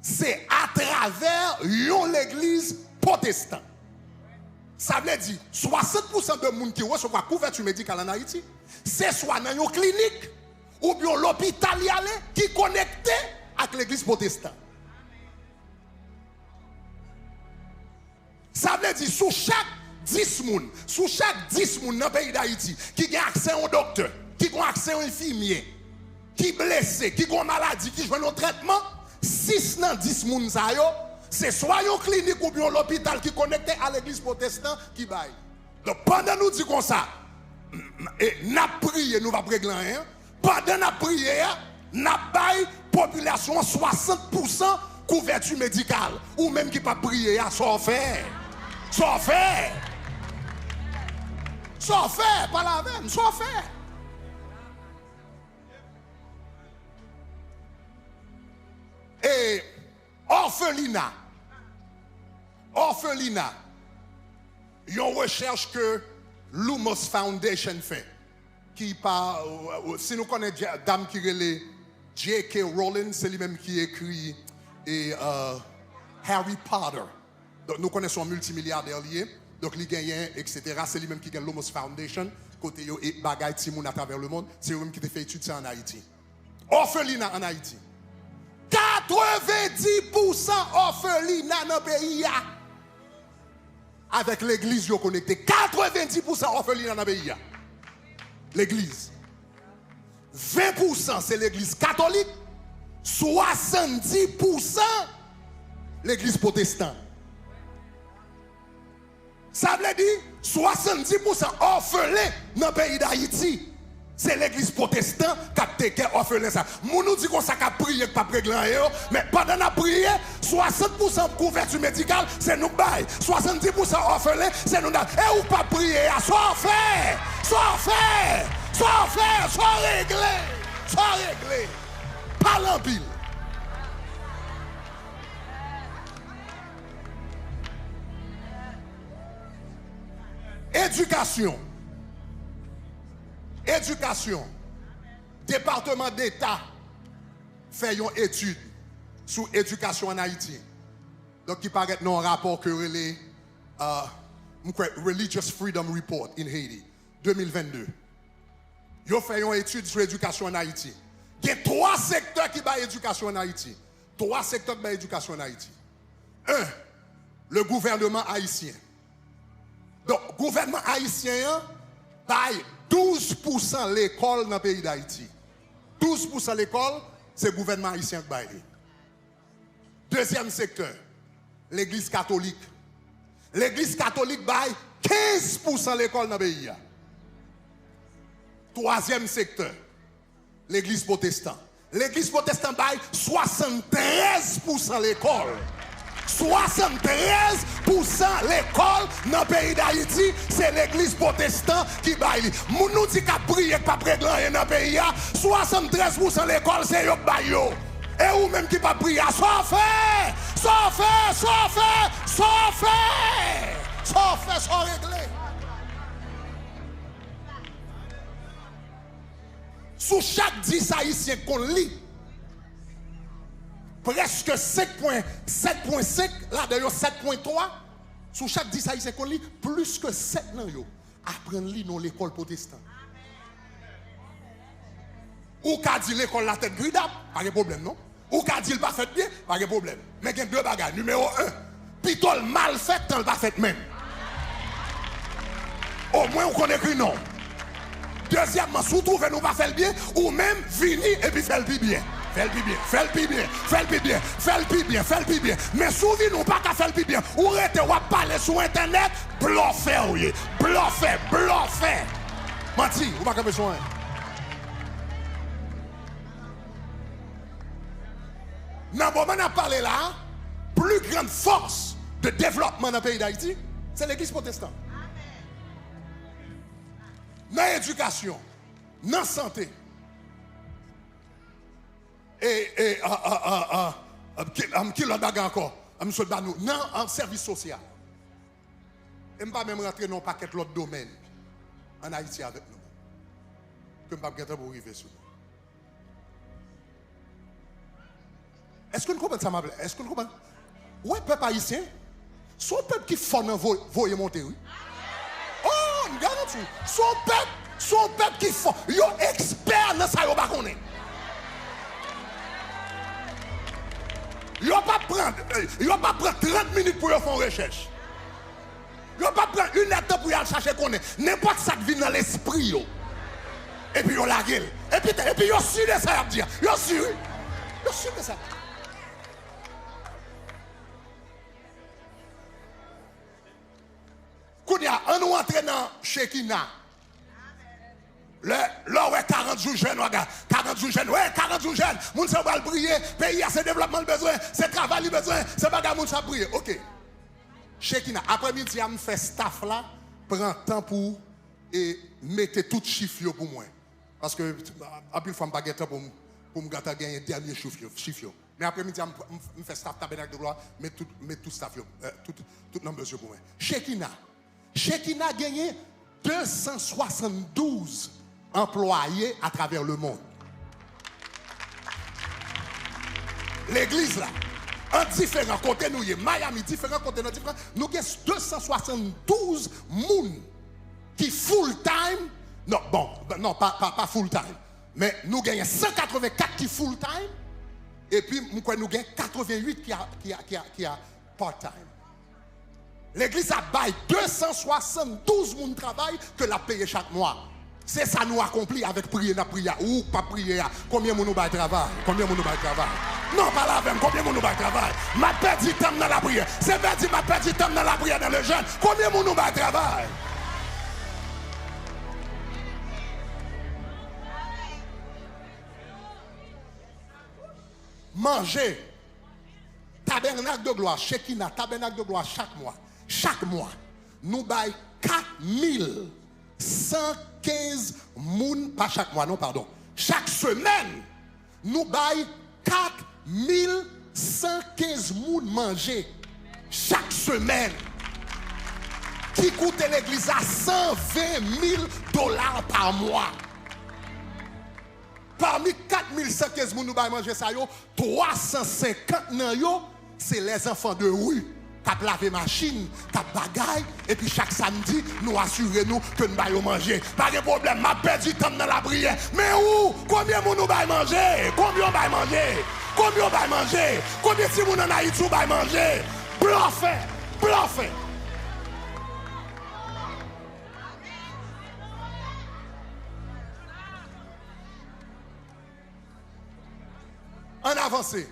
A: c'est à travers l'église protestante. Ça veut dire 60% de monde qui reçoit couverture médicale en Haïti, c'est soit dans une clinique ou bien l'hôpital qui est connecté avec l'église protestante. Ça veut dire sous chaque 10 moun dans le pays d'Haïti qui a accès à un docteur, qui a accès à un infirmier, qui est blessé, qui a une maladie, qui joue un traitement, 6 dans 10 moun sa yo, c'est soit une clinique ou bien l'hôpital qui est connecté à l'église protestante qui baille. Donc pendant nous dit comme ça, n'a prié, nous va régler rien. Pendant n'a prié, n'a baille population 60% couverture médicale ou même qui pas prier, ça fait. Ça fait. Ça fait, pas la même, ça fait. Et orphelinat, une recherche que Lumos Foundation fait, qui par, si nous connaissons dame qui est J.K. Rowling, c'est lui-même qui écrit et Harry Potter. Donc nous connaissons un multimilliardaire lié, donc il gagne, etc. C'est lui-même qui gagne Lumos Foundation, côté yo et bagay timoun à travers le monde, c'est lui-même qui te fait étudier en Haïti. Orphelinat en Haïti. 90% orphelinat dans le pays. Avec l'église, vous connecté. 90% orphelinat dans le pays. L'église. 20% c'est l'église catholique. 70% l'église protestante. Ça veut dire 70% orphelins dans le pays d'Haïti. C'est l'église protestante qui a été orphelin ça. Moun nous dit qu'on s'est prié pas réglant mais pendant la prière 60% de couverture médicale c'est nous bail. 70% orphelins c'est nous. Et ou pas prier, soit fait, soit réglé. Pas l'empile. Éducation. Département d'État fait une étude sur l'éducation en Haïti. Donc, il paraît dans un rapport que les Religious Freedom Report in Haiti 2022. Ils ont fait une étude sur l'éducation en Haïti. Il y a 3 secteurs qui ont l'éducation en Haïti. 3 secteurs qui ont l'éducation en Haïti. 1. Le gouvernement haïtien. Donc, le gouvernement haïtien paye 12% l'école dans le pays d'Haïti. 12% l'école, c'est le gouvernement haïtien qui paye. Deuxième secteur, l'église catholique. L'église catholique paye 15% l'école dans le pays. Troisième secteur, l'église protestante. L'église protestante paye 73% l'école. 73% l'école dans le pays d'Haïti, c'est l'église protestante qui baille. Moun nous dit qu'à prier pas réglant dans le pays, 73% l'école c'est yo baille. Et ou même qui pas prier, ça fait, réglé. Sous chaque 10 haïtiens qu'on lit, presque 7.5, là d'ailleurs 7.3, sur chaque 10 haïtiens qu'on lit, plus que 7 nan yo apprennent lire dans l'école protestante. Ou qu'a dit l'école la tête gridable, pas de problème non. Ou qu'a dit le pas fait bien, pas de problème. Mais il y a 2 bagages. Numéro 1, pitol mal fait, tant le pas fait même. Au moins on connaît que non. Deuxièmement, si vous trouvez nous pas faire bien, ou même venir et puis faire le bien. Fais le bien. Mais souvent, nous pas qu'à faire le bien. Ou rete ou parler sur internet, bluffer. Menti, ou pas qu'à besoin. Dans le moment où on parle là, plus grande force de développement dans le pays d'Haïti, c'est l'église protestante. Dans l'éducation, dans la santé, et Qui l'autre bagarre encore? Monsieur Banou, non, en service social. Et je ne vais pas même rentrer dans un paquet de l'autre domaine en Haïti avec nous. Que je ne vais pas pour arriver sur nous. Est-ce que nous comprenons ça, ma blé? Est-ce que nous comprenons? Oui, peuple haïtien, son peuple qui font voyer monter, oui. Oh, je garantis. Son peuple qui font, ils sont experts dans ça, ils ne pas connaître. Ils ne vont pas prendre 30 minutes pour faire une recherche. Ils ne vont pas prendre une heure pour aller chercher connaître. N'importe ça qui vient dans l'esprit. Et puis ils ont la gueule. Et puis ils ont su de ça, ils ont su. Ils ont su de ça. Kounia, on nous entre dans Shekina. Là, ouais, 40 jours jeunes, regarde. 40 jours jeunes, ouais, 40 jours jeunes. Moun sa va le prier. Pays a ses développements besoin. Ses travail besoin. C'est bagarre moun sa prier. Ok. Shekina, après-midi, on fait staff là. Prends temps pour mettre tout chiffre pour moi. Parce que, après, il faut me temps pour me gagner dernier chiffre. Mais après-midi, on fait staff tabernacle de gloire. Mettre tout staff, tout nombre pour moi. Shekina a gagné 272 employés à travers le monde. L'église là, en différents côtés, nous y Miami, différents côtés, nous avons 272 personnes qui full time. Non, bon, non, pas full time. Mais nous avons 184 qui full time. Et puis, nous avons 88 qui a part time. L'église a baillé 272 personnes travail que la paye chaque mois. C'est ça nous accomplit avec prière, ou pas prier. Combien de nous baillent travail? Combien de nous baillent travail? Non, pas la même. Combien de nous baillent travail? Ma perdu temps dans la prière. C'est vrai dire ma perdu temps dans la prière dans le jeûne. Combien de nous baillent travail? Manger. Tabernacle de gloire, Shekina, tabernacle de gloire chaque mois. Chaque mois, nous baillons 4115 moun, pas chaque mois, non, pardon. Chaque semaine, nous baillons 4115 moun manger. Chaque semaine. Qui coûte l'église à 120 000 $ par mois. Parmi 4115 moun nous baillons manger ça, 350 nan yo, c'est les enfants de rue. Qui laver machine, qui bagaille, et puis chaque samedi, nous assurons que nous allons manger. Pas de problème, ma perdu temps dans la prière. Mais où? Combien de nous allons manger? Combien on va manger? Combien on va manger? Combien de gens en Haïti va manger? Bluffé, bluffé. En avancé.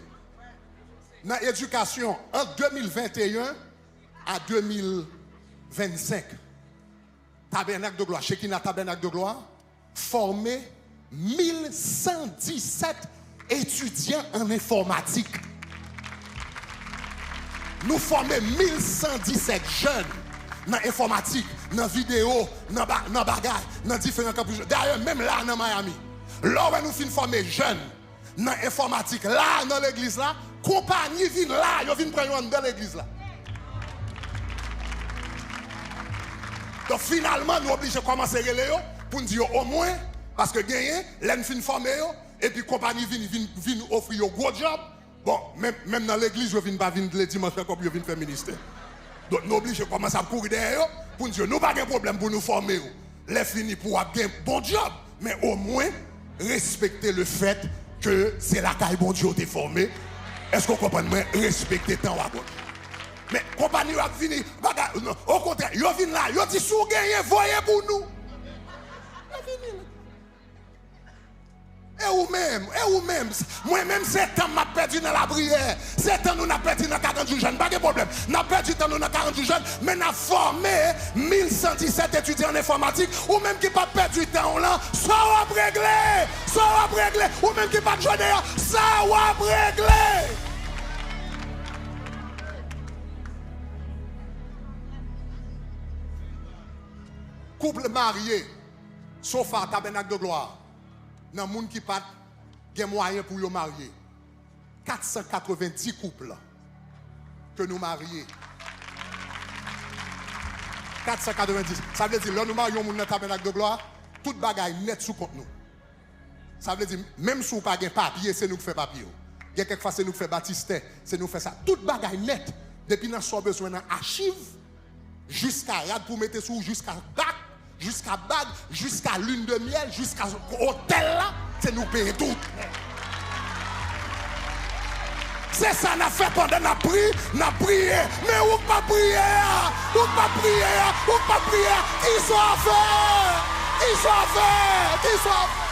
A: Dans l'éducation, entre 2021 à 2025, Tabernacle de gloire, Shekina Tabernacle de gloire, formé 1117 étudiants en informatique. Nous formons 1117 jeunes dans l'informatique, dans la vidéo, dans la bagarre, dans différents campus. D'ailleurs, même là, dans Miami, là où nous finissons former jeunes dans l'informatique, là, dans l'église, là, compagnie vient là, ils viennent prendre dans l'église là. Donc finalement, nous sommes obligés de commencer à relayer pour nous dire au moins, parce que gagner, l'en fin formé, et puis compagnie vient offrir un gros job. Bon, même dans l'église, ils viennent pas venir les dimanches comme ils viennent faire ministère. Donc nous sommes obligés de commencer à courir derrière pour nous dire, nous n'avons pas de problème pour nous former. Les finis pour avoir un bon job, mais au moins respecter le fait que c'est la caille bon Dieu qui est formé. Est-ce qu'on comprend? Respecter tant à bon. Mais compagnie va venir, au contraire, ils viennent là, ils disent sous gagner, voyez pour nous. Et ou même, moi-même, c'est temps m'a perdu dans la prière. C'est temps nous n'a perdu dans 40 jours jeunes, pas de problème. N'a perdu temps nous dans 40 jours jeunes, mais n'a formé 1117 étudiants en informatique, ou même qui pas perdu temps là, ça va régler, ou même qui pas joué d'ailleurs, ça va régler. Couple marié, sauf à Tabernacle de gloire. Dans le monde qui pas de moyen pour se marier. 490 couples que nous marions. 490. Ça veut dire, là, nous marions dans le tabernacle de gloire, toute bagaille net sous compte nous. Ça veut dire, même si nous n'avons pas de papier, c'est nous qui faisons papier. Il y a quelquefois, c'est nous qui faisons baptistère, c'est nous qui faisons ça. Toute bagaille net, depuis nous avons besoin d'archives, jusqu'à rad pour mettre sous, jusqu'à bague, jusqu'à lune de miel, jusqu'à hôtel là, c'est nous payer tout. C'est ça qu'on a fait pendant qu'on a prié. Mais où pas prier? Où pas prier? Où pas prier? Qui soit fait? Qui soit fait? Qui soit fait?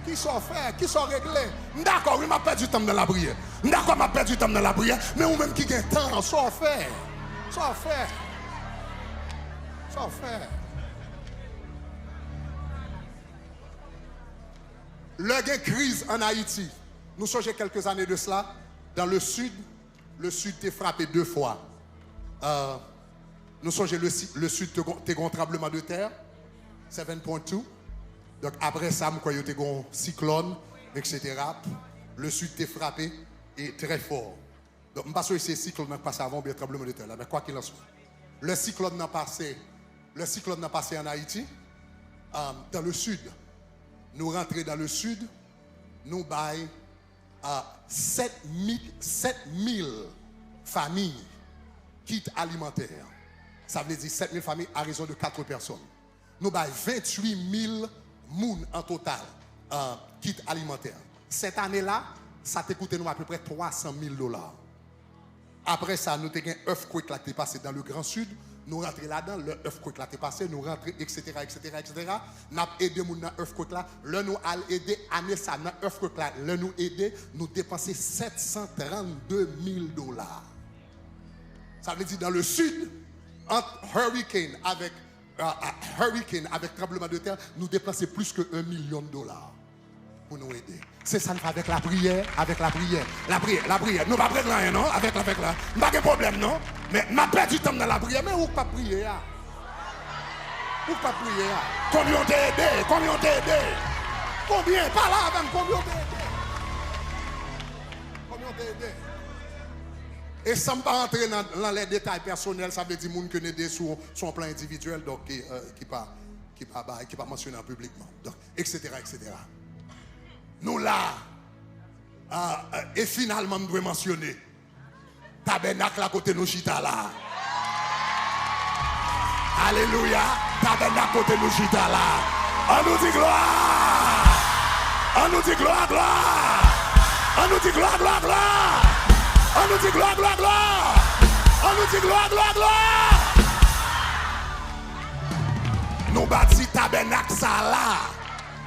A: Qui sont faits, qui sont réglés. D'accord, il m'a perdu du temps dans la prière. D'accord, m'a perdu du temps dans la prière. Mais ou même qui gagne temps, sont faits. Sont faits. Sont faits. Le gain crise en Haïti. Nous songeons quelques années de cela. Dans le sud t'est frappé 2 fois. Nous songeons le sud t'est un tremblement de terre. 7.2. Donc après ça, nous avons eu un cyclone, etc. Le sud t'est frappé et très fort. Donc je ne sais pas si c'est cyclone qui passé avant ou bien tremblement de terre. Mais quoi qu'il en soit. Le cyclone n'a passé en Haïti. Dans le sud. Nous rentrons dans le sud. Nous baillons 7000 familles kits alimentaires. Ça veut dire 7000 familles à raison de 4 personnes. Nous baillons 28 000 moun en total kit alimentaire. Cette année-là, ça t'a coûté nous à peu près $300,000. Après ça, nous avons un earthquake là qui est passé dans le Grand Sud. Nous rentrons là-dedans, le earthquake là qui est passé, nous rentrons, etc. Nous avons aidé moun dans earthquake là. Là, nous allons aider, année ça, dans earthquake là, là, nous aider, nous dépenser $732,000. Ça veut dire dans le sud, entre hurricane avec tremblement de terre, nous dépensons plus que $1 million pour nous aider. C'est ça avec la prière, La prière. Nous ne pas prendre rien, non? Avec la. Pas de problème, non? Mais m'a perdu du temps dans la prière. Mais où pas prier? Où pas prier? Combien t'es aidé? Combien? Pas là, même. Combien t'es aidé? Et sans pas entrer dans les détails personnels, ça veut dire que nous aidé sur son plan individuel, donc qui pas mentionné publiquement, donc, etc. Nous là, et finalement, nous devons mentionner tabernacle à côté de nous chita là. Alléluia, tabernacle à côté de nous chita là. On nous dit gloire. On nous dit gloire. On nous dit gloire. On nous dit gloire. On nous dit gloire. Nous bâtis tabernacle ça là.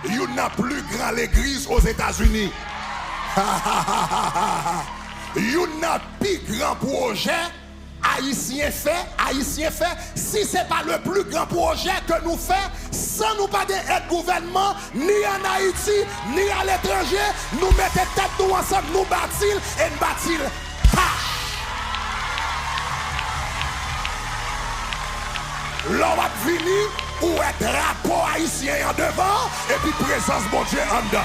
A: Il n'y a plus grand l'église aux États-Unis. Il y a plus grand projet haïtien fait. Si ce n'est pas le plus grand projet que nous faisons, sans nous pas d'être gouvernement, ni en Haïti, ni à l'étranger, nous mettons tête nous ensemble, nous bâtissons et nous bâtissons. L'on va venir ou être drapeau haïtien en devant et puis présence mon Dieu en dedans.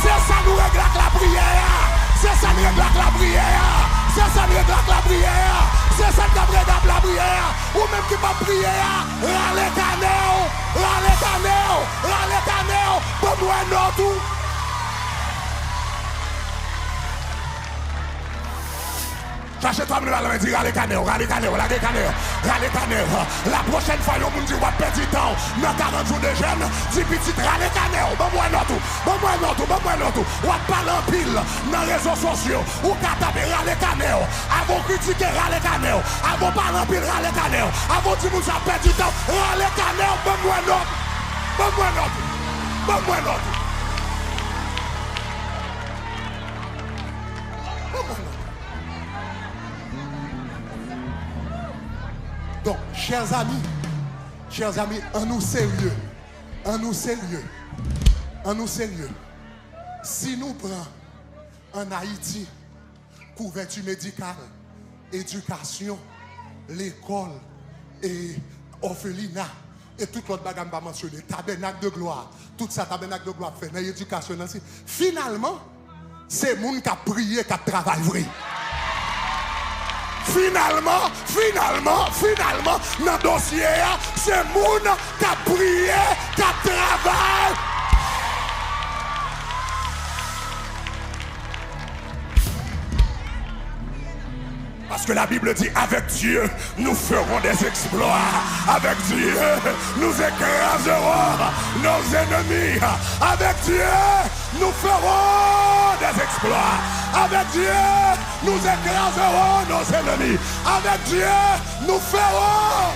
A: C'est ça nous règle la prière. C'est ça nous règle la prière. C'est ça nous règle la prière. C'est ça nous règle la prière. Ou même qui va prier, râle caneo, pour moi non tout. Cachez-toi, nous allons dire, râle caneo. La prochaine fois, on dit, on va perdre du temps. Dans 40 jours de jeûne, dis petit, râle caneo. Bon-moi non tout. On va parler en pile dans les réseaux sociaux. Ou qu'à taper, râle caneo. Avant critiquer, râle caneo. Avant parler en pile, râle caneo. Avant dire, nous avons perdu du temps. Râle caneo, bon-moi non. Donc, chers amis, en nous sérieux. Si nous prenons en Haïti, couverture médicale, éducation, l'école et orphelinat et tout l'autre bagage pas mentionné, tabernacle de gloire, tout ça tabernacle de gloire fait dans l'éducation. Finalement, c'est moun qui a prié, qui a travaillé vrai. Finalement, dans le dossier, c'est moun qui a prié, qui a travaillé. Parce que la Bible dit, avec Dieu, nous ferons des exploits. Avec Dieu, nous écraserons nos ennemis. Avec Dieu, nous ferons des exploits. Avec Dieu, nous écraserons nos ennemis. Avec Dieu, nous ferons.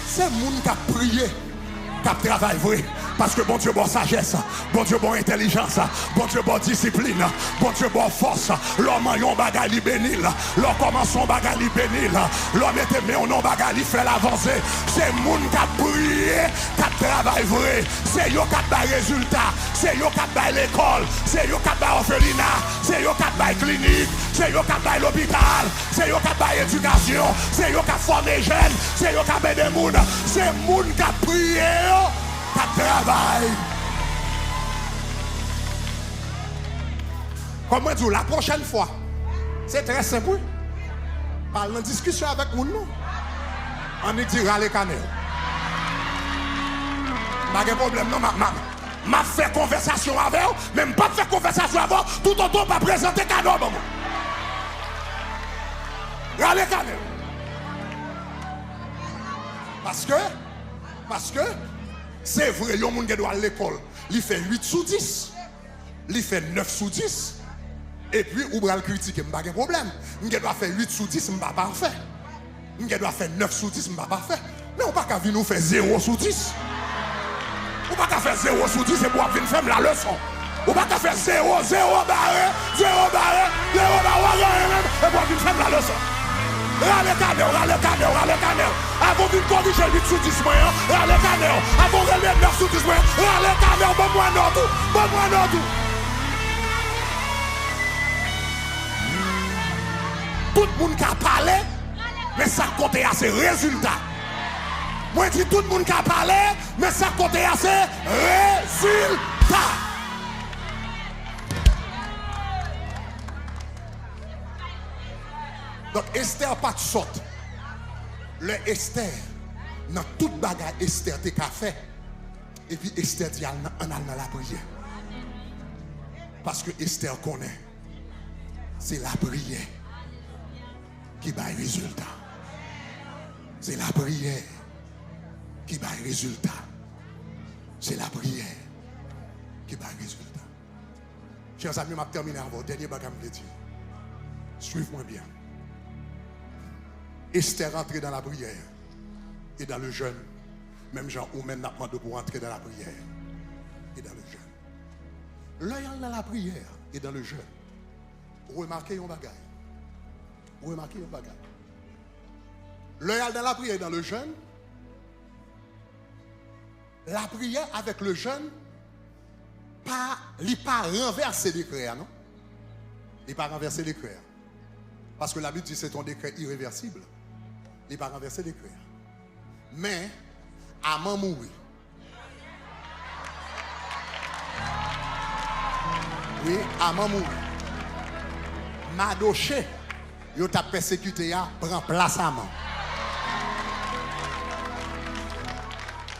A: C'est moun qui a prié, qui a travaillé vrai. Parce que bon Dieu, bon sagesse, bon Dieu, bon intelligence, bon Dieu, bon discipline, bon Dieu, bon force. L'homme a un bagali bénil, l'homme commence son bagali bénil, l'homme était mis au nom bagali, fait l'avancer. C'est moun qui a prié, qui a travaillé vrai. C'est yo qui a des résultats, c'est yo qui a l'école, c'est yo qui a orphelinat, c'est yo qui a clinique, c'est yo qui a l'hôpital, c'est yo qui a l'éducation, c'est yo qui a formé jeunes, c'est yo qui a des moun, c'est moun qui a prié. Travail. Comment dire, la prochaine fois, c'est très simple. Parle en discussion avec nous. On y dira les canaux. Pas de problème, non, m'a fait conversation avec vous, même pas fait conversation avec vous, tout autant pas présenter cadeau. Râle les canaux. Parce que c'est vrai, il y a des gens qui doivent à l'école. Il fait 8 sur 10. Il fait 9 sur 10. Et puis, ou va le critiquer, pas de problème. Il doit faire 8 sur 10, je ne pas parfait. Il doit faire 9 sur 10, je ne pas parfait. Mais on ne peut pas venir nous faire 0 sur 10. On ne peut pas faire 0 sur 10 et pour venir faire la leçon. On ne peut pas faire 0 barré, 0 barré, 0 barré, et pour venir faire la leçon. Râle le canard. Avant de corriger 8 sur 10 mois, râle le canard. Avant de relever 9 sur 10 mois, râle le canard. Bon-moi non tout. Tout le monde qui a parlé, mais ça compte à ses résultats. Moi, je dis tout le monde qui a parlé, mais ça compte à ses résultats. Donc Esther pas de sorte. Le Esther, dans toute bagarre Esther t'es qu'a fait. Et puis Esther dit on a dans la prière. Parce que Esther connaît. C'est la prière qui va résultat. C'est la prière qui va résultat. C'est la prière qui va résultat. Chers amis, je vais terminer avant. Dernier bagage me dire. Suivez-moi bien. Esther rentrée dans la prière et dans le jeûne. Même Jean ou même n'a demandé pour entrer dans la prière et dans le jeûne. L'œil dans la prière et dans le jeûne. Remarquez un bagage. L'œil dans la prière et dans le jeûne. La prière avec le jeûne, il n'est pas renverser décret, non? Il n'est pas renverser décret. Parce que la Bible dit que c'est un décret irréversible. Il n'est pas renversé décret. Mais, avant de mourir. Oui, avant de mourir. Madoché, il t'a persécuté, prend place à main.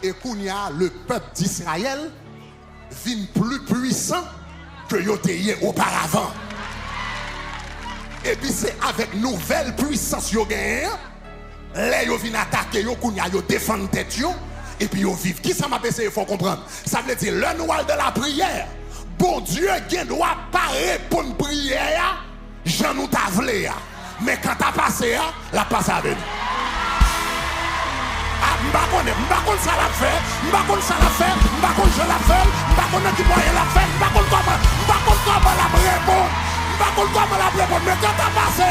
A: Et Kounia, le peuple d'Israël, vient plus puissant que il était auparavant. Et puis c'est avec nouvelle puissance yo gagne, les yo vinn attaquer yo kounya yo défendre tête yo et puis yo vivre. Qui ça m'a pensé, il faut comprendre. Ça veut dire le noir de la prière. Bon Dieu gen doit pas répondre prière, Jean nous t'a vle. Mais quand t'as passé la passe avec nous. M'bakon ça la fait, m'bakon ça la fait, m'bakon je la fais, m'bakon qui moyen la fait, m'bakon comment la répondre. Mais quand t'as passé,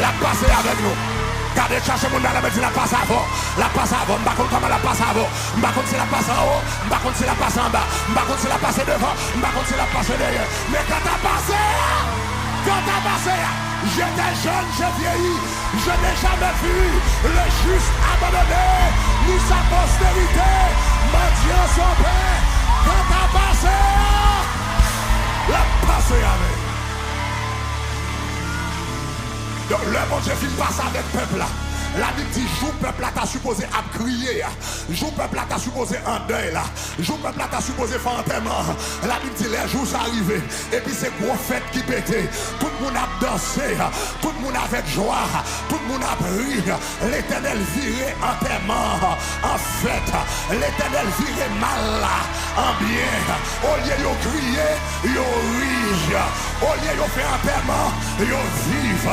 A: la passé avec nous. Gardez, cherchez mon dans la maison, la passe avant. La passe avant. M'ba contre comment la passe avant. M'ba contre c'est la passe en haut. M'ba contre c'est la passe en bas. M'ba contre c'est la passe devant. M'ba contre c'est la passe derrière. Mais quand t'as passé, j'étais jeune, j'ai vieilli. Je n'ai jamais vu le juste abandonné, ni sa postérité, mendiant son père. Quand t'as passé, la passe avec. Donc le bon Dieu finit passe avec le peuple là. La Bible dit, jour peuple là t'as supposé à crier. Jour peuple là t'as supposé en deuil là. Jour peuple là t'as supposé faire enterrement. La Bible dit, les jours sont arrivés. Et puis c'est gros fête qui pétait. Tout le monde a dansé. Tout le monde avec joie. Tout le monde a ri. L'Éternel virait enterrement en fête. L'Éternel virait mal en bien. Au lieu de crier, yo rit. Au lieu de faire enterrement, yo vive.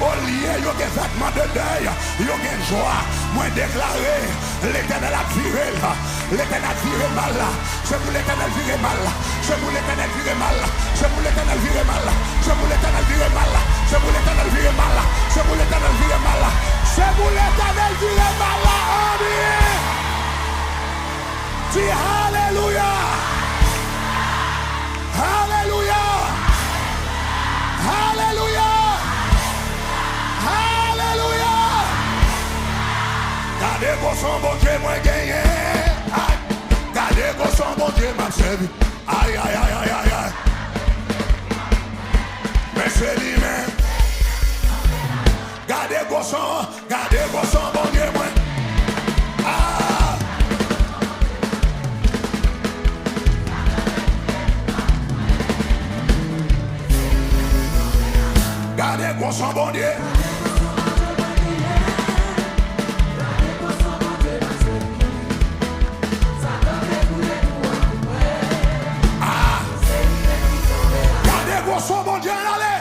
A: Au lieu de des vêtements de deuil, yo gen joie. Moi déclaré, l'Éternel a viré là. L'Éternel a viré mal là. C'est pour l'Éternel viré mal là. C'est pour l'Éternel viré mal là. C'est pour l'Éternel viré mal là. C'est pour l'Éternel viré mal là. C'est pour l'Éternel viré mal là. C'est pour l'Éternel viré mal là. C'est pour l'Éternel viré mal là. Amen. Dis Alléluia. Alléluia. Alléluia. Alléluia. Gardez vos son bon Dieu, moi gagné. Gardez vos son bon Dieu, m'a servi. Aïe, aïe, aïe, aïe, aïe, aïe. Mais c'est lui-même. Gardez vos son bon Dieu, moi. Ah. Gardez vos son bon Dieu. Son bon Dieu, allez!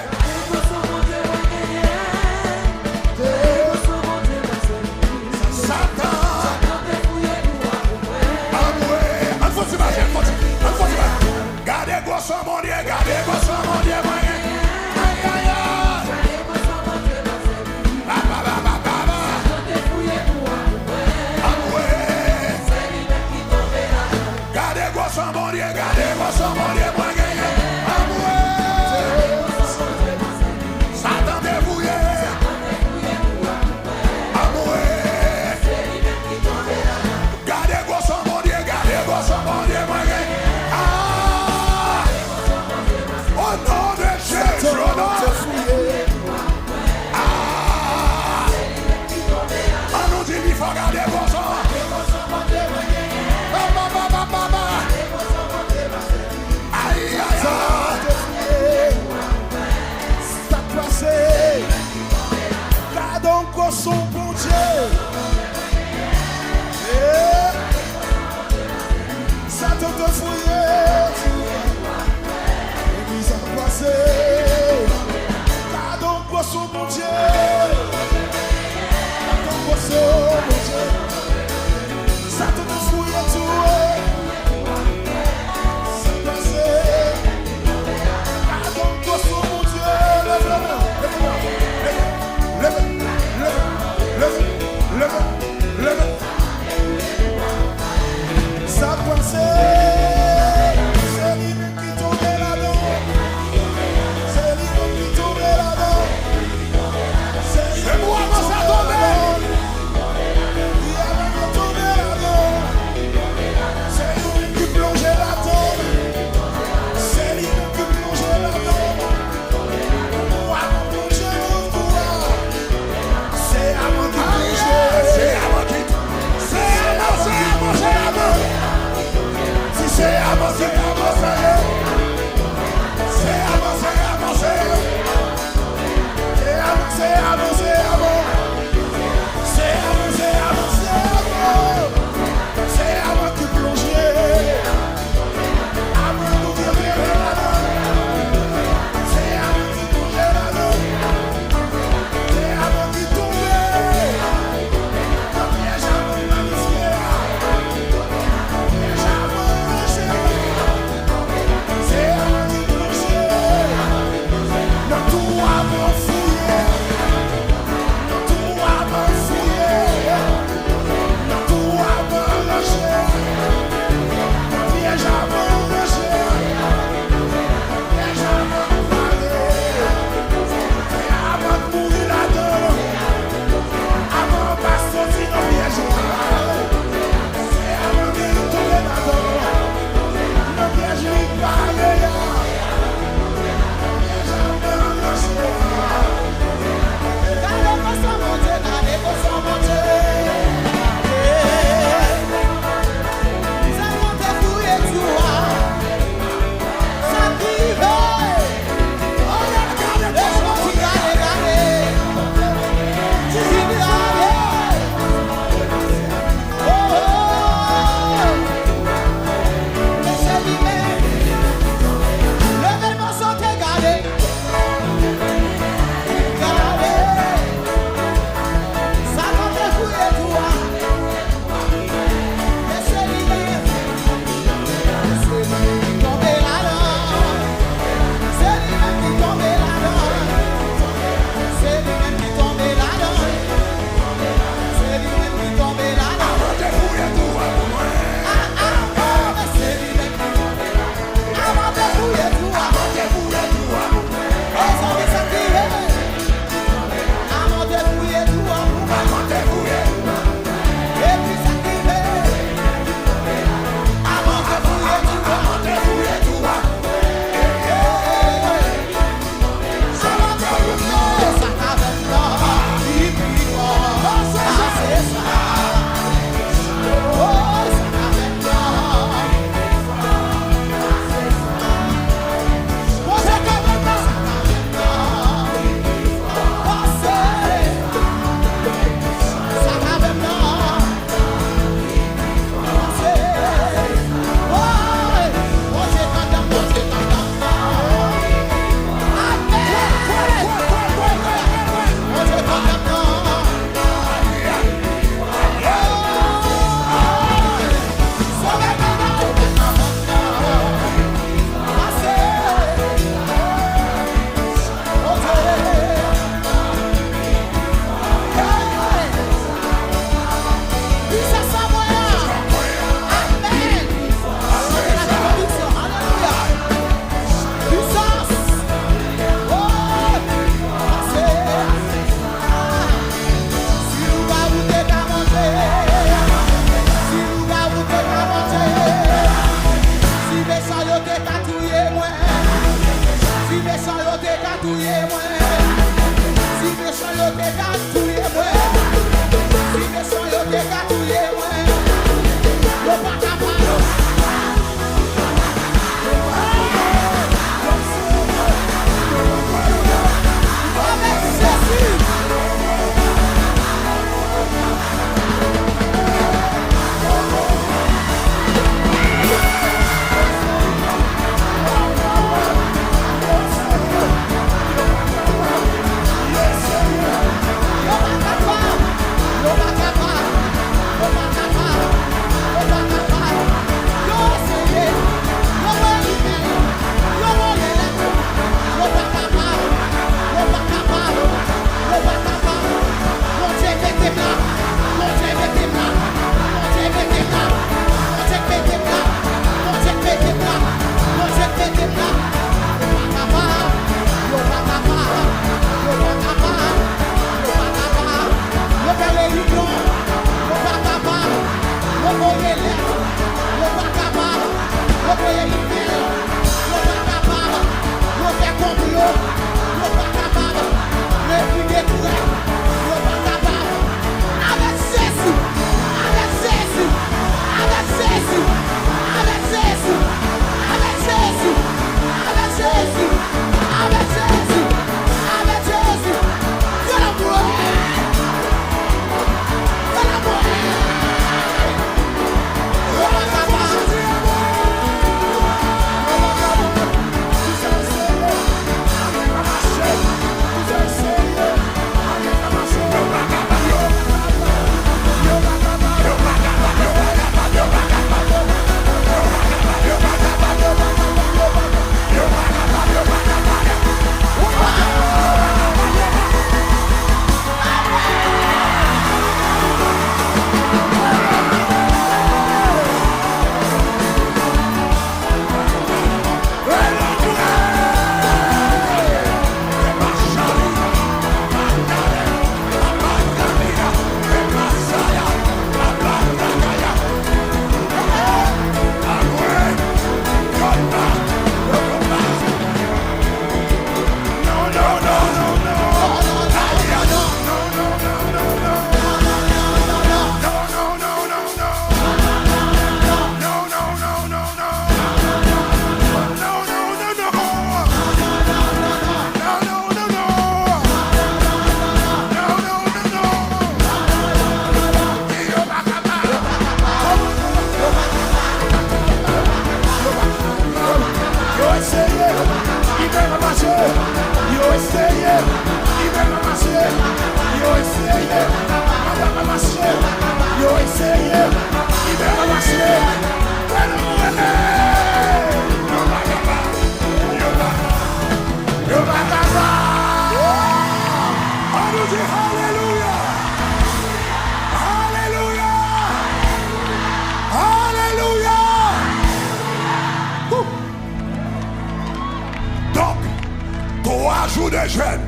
A: jours de jeûne.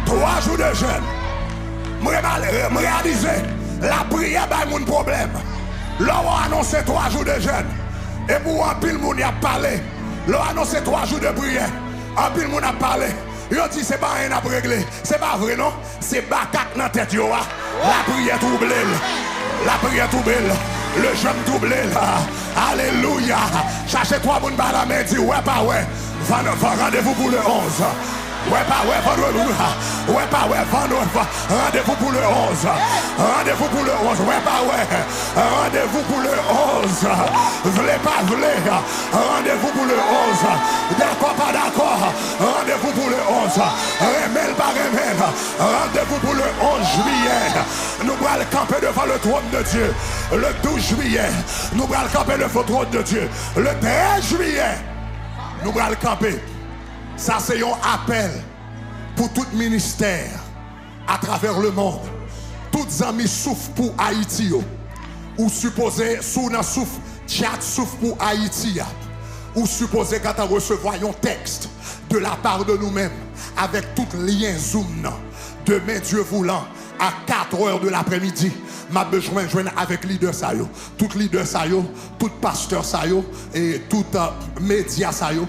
A: 3 jours de jeûne. Je réalise la prière n'a pas de problème. L'on a annoncé 3 jours de jeûne. Et pour un pile, moun y a parlé. L'on a annoncé 3 jours de prière. Un pile, moun a parlé. Yo dit c'est pas rien à régler. C'est pas vrai, non? C'est bakak dans la tête, yo. La prière trouble. La prière trouble. Le jeûne trouble. Alléluia. Cherchez 3 moun par la main. Dis ouais, pas ouais. Rendez-vous pour le 11. Ouais, pas ouais, vendredi. Ouais, pas ouais, vendredi. Rendez-vous pour le 11. Rendez-vous pour le 11. Ouais, pas ouais. Rendez-vous pour le 11. V'lez pas v'lez. Rendez-vous pour le 11. D'accord, pas d'accord. Rendez-vous pour le 11. Remel, pas remel. Rendez-vous pour le 11 juillet. Nous allons camper devant le trône de Dieu. Le 12 juillet. Nous allons camper devant le trône de Dieu. Le 13 juillet. Nous allons camper. Ça, c'est un appel pour tout ministère à travers le monde. Toutes amis souffrent pour Haïti. Ou supposé, sous nan souffre, chat souffre pour Haïti. Ou supposé quand on recevoir un texte de la part de nous-mêmes avec tout lien Zoom. Demain, Dieu voulant, à 4 heures de l'après-midi, m'a besoin de joindre avec leader Sayo, tout leader Sayo, tout pasteur Sayo et tout média Sayo.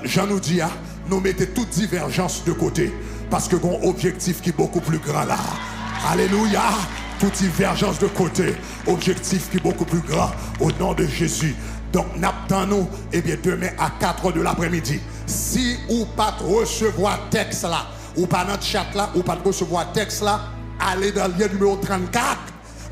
A: J'en nous dis, nous mettons toute divergence de côté parce que bon objectif qui est beaucoup plus grand là. Alléluia. toute divergence de côté, objectif qui est beaucoup plus grand, au nom de Jésus. Donc, n'attendons, eh bien, demain à 4h de l'après-midi. Si ou pas recevoir texte là, ou pas dans le chat là, ou pas recevoir texte là, allez dans le lien numéro 34,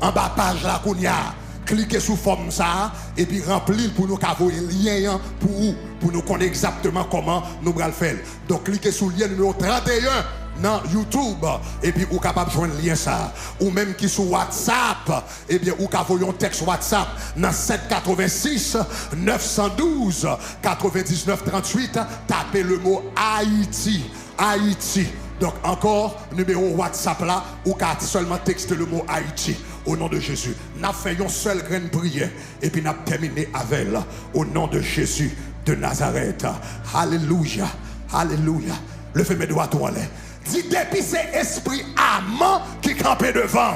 A: en bas page là, qu'on y a. Cliquez sur forme ça, et puis remplir pour nous avoir un lien pour nous connaître exactement comment nous allons le faire. Donc, cliquez sur le lien numéro 31. Dans YouTube, et puis vous capable de joindre le lien ça, ou même qui sur WhatsApp, et bien vous capable un texte WhatsApp dans 786 912 99 38, tapez le mot Haïti, Haïti. Donc encore numéro WhatsApp là, ou capable seulement texter le mot Haïti au nom de Jésus. N'a fait une seule graine prière et puis n'a terminé avec elle au nom de Jésus de Nazareth. Alléluia, alléluia. Le fait mes doigts tout en l'air. Dis depuis c'est esprit amant qui campait devant.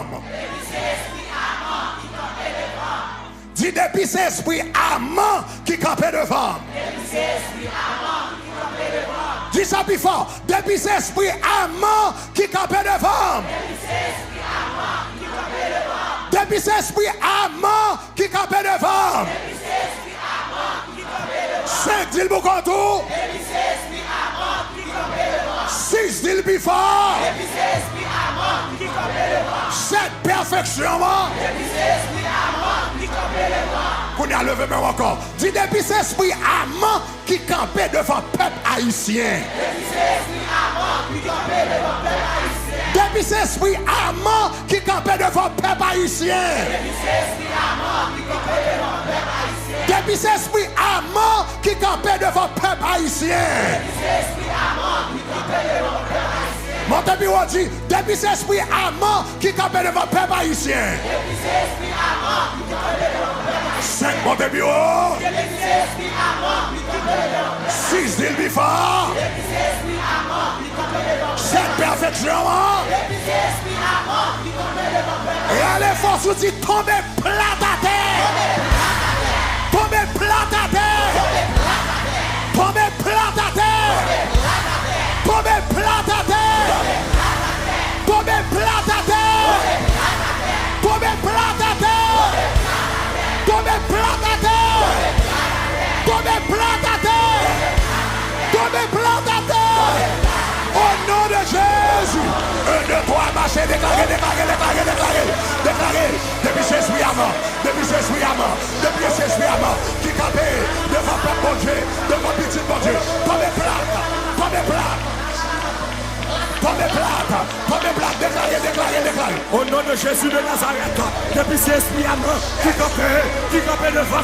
A: Dis depuis c'est esprit amant qui campait devant. Dis ça plus fort. Depuis c'est esprit amant qui campait devant. Depuis c'est esprit amant qui campait devant. 5 dis le bon contour. 6 dit le plus fort. 7 perfection. Qu'on a levé même encore. Dis depuis cet esprit amant qui campait devant le peuple haïtien. Depuis cet esprit amant qui campait devant le peuple haïtien. Depuis cet esprit amant qui campait devant le peuple haïtien. Montez bureau dit, depuis cet esprit amant qui campait devant le peuple haïtien. 5 montez bureau. 6 dit le fort. 7 perfection. Et allez force vous dit, tombez plat à terre. Tombez plat à terre. Tombez plat à terre. Tombez plat à terre. Tombez plat à terre. Tombez plat à terre. Tombez plat à terre. Tombez plat à terre. Tombez plat à terre. Au nom de Jésus. 1, 2, 3, marchez, déclarez, déclarez, déclarez, déclarez, déclarez. Depuis ce esprit amant, depuis ce esprit amant, depuis ce esprit amant, qui campait devant peuple bon Dieu, devant petit bon Dieu. Tombez plat, tombez plat. Tombez plate, déclarez, déclarez, déclarez. Au nom de Jésus de Nazareth, depuis ces esprits amants qui campait devant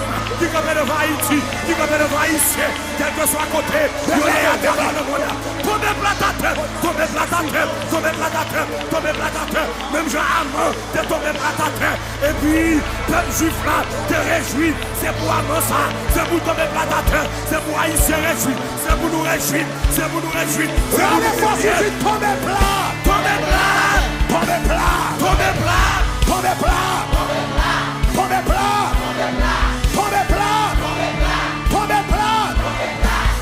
A: Haïti, qui campait devant Haïtien, quel que soit côté, tombez plate à terre, tombez plate à terre, tombez plate à terre, tombez plate à terre. Même Jean Amant, t'es tombé plate à terre. Et puis, peuple juif là, t'es réjoui, c'est pour Amant ça, c'est pour tomber plate à terre, c'est pour Haïtien réjoui, c'est pour nous réjouir, c'est pour nous réjouir. C'est pour nous réjouir. Tombez plat, tombez plat, tombez plat, tombez plat, tombez plat, tombez plat, tombez plat, tombez plat,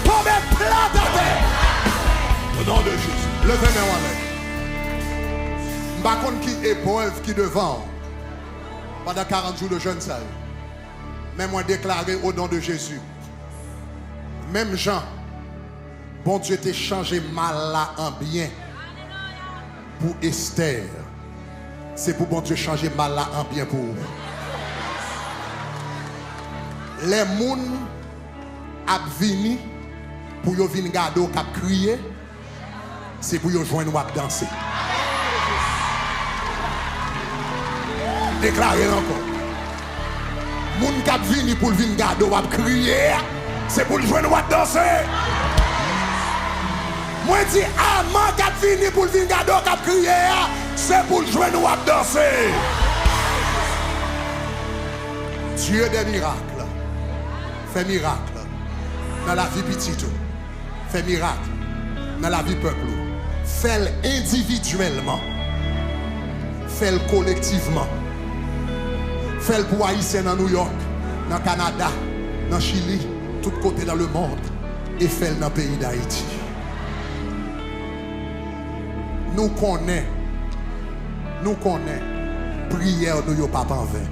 A: tombez plat à terre. Au nom de Jésus, levez-moi avec. Je ne sais pas qui épreuve qui devant pendant 40 jours de jeûne ça. Mais moi déclaré au nom de Jésus. Même Jean, bon Dieu t'a changé mal là en bien. Pour Esther, c'est pour bon Dieu changer mal là en bien pour vous. Les gens a vini pour yo vin garder ou cap crier, c'est pour yo joindre ou danser. Déclarez encore. Moun cap vini pour vin garder ou crier, c'est pour joindre ou danser. Moi dis amant qui a fini pour venir garder qui a crié, c'est pour jouer nous à danser. Dieu des miracles. Fait miracle dans la vie petite. Fait miracle dans la vie peuple. Fait individuellement. Fait collectivement. Fait pour Haïtien dans New York, dans Canada, dans Chili, tout côté dans le monde. Et fait dans le pays d'Haïti. Nous connaissons prière de yo papa en vain.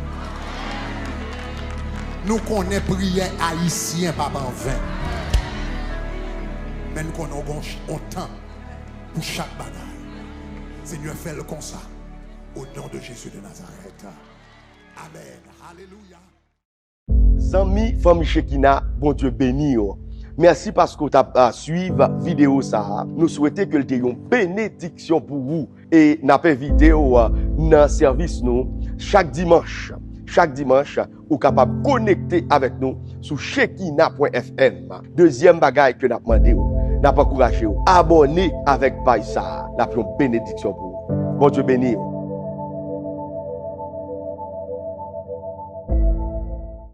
A: Nous connaissons prière haïtien papa en vain. Mais nous connaissons un temps pour chaque bagaille. Seigneur, fais-le comme ça. Au nom de Jésus de Nazareth. Amen. Alléluia.
B: Zami, famille Shekina, bon Dieu béni. Merci parce que tu as suivi la vidéo ça. Nous souhaitons que tu aies une bénédiction pour vous. Et nous avons vidéo dans le service nous chaque dimanche. Chaque dimanche, vous êtes capable de connecter avec nous sur shekina.fm. Deuxième bagaille que nous avons demandé, nous avons encouragé, abonnez avec Païsa. Nous avons une bénédiction pour vous. Bon Dieu béni.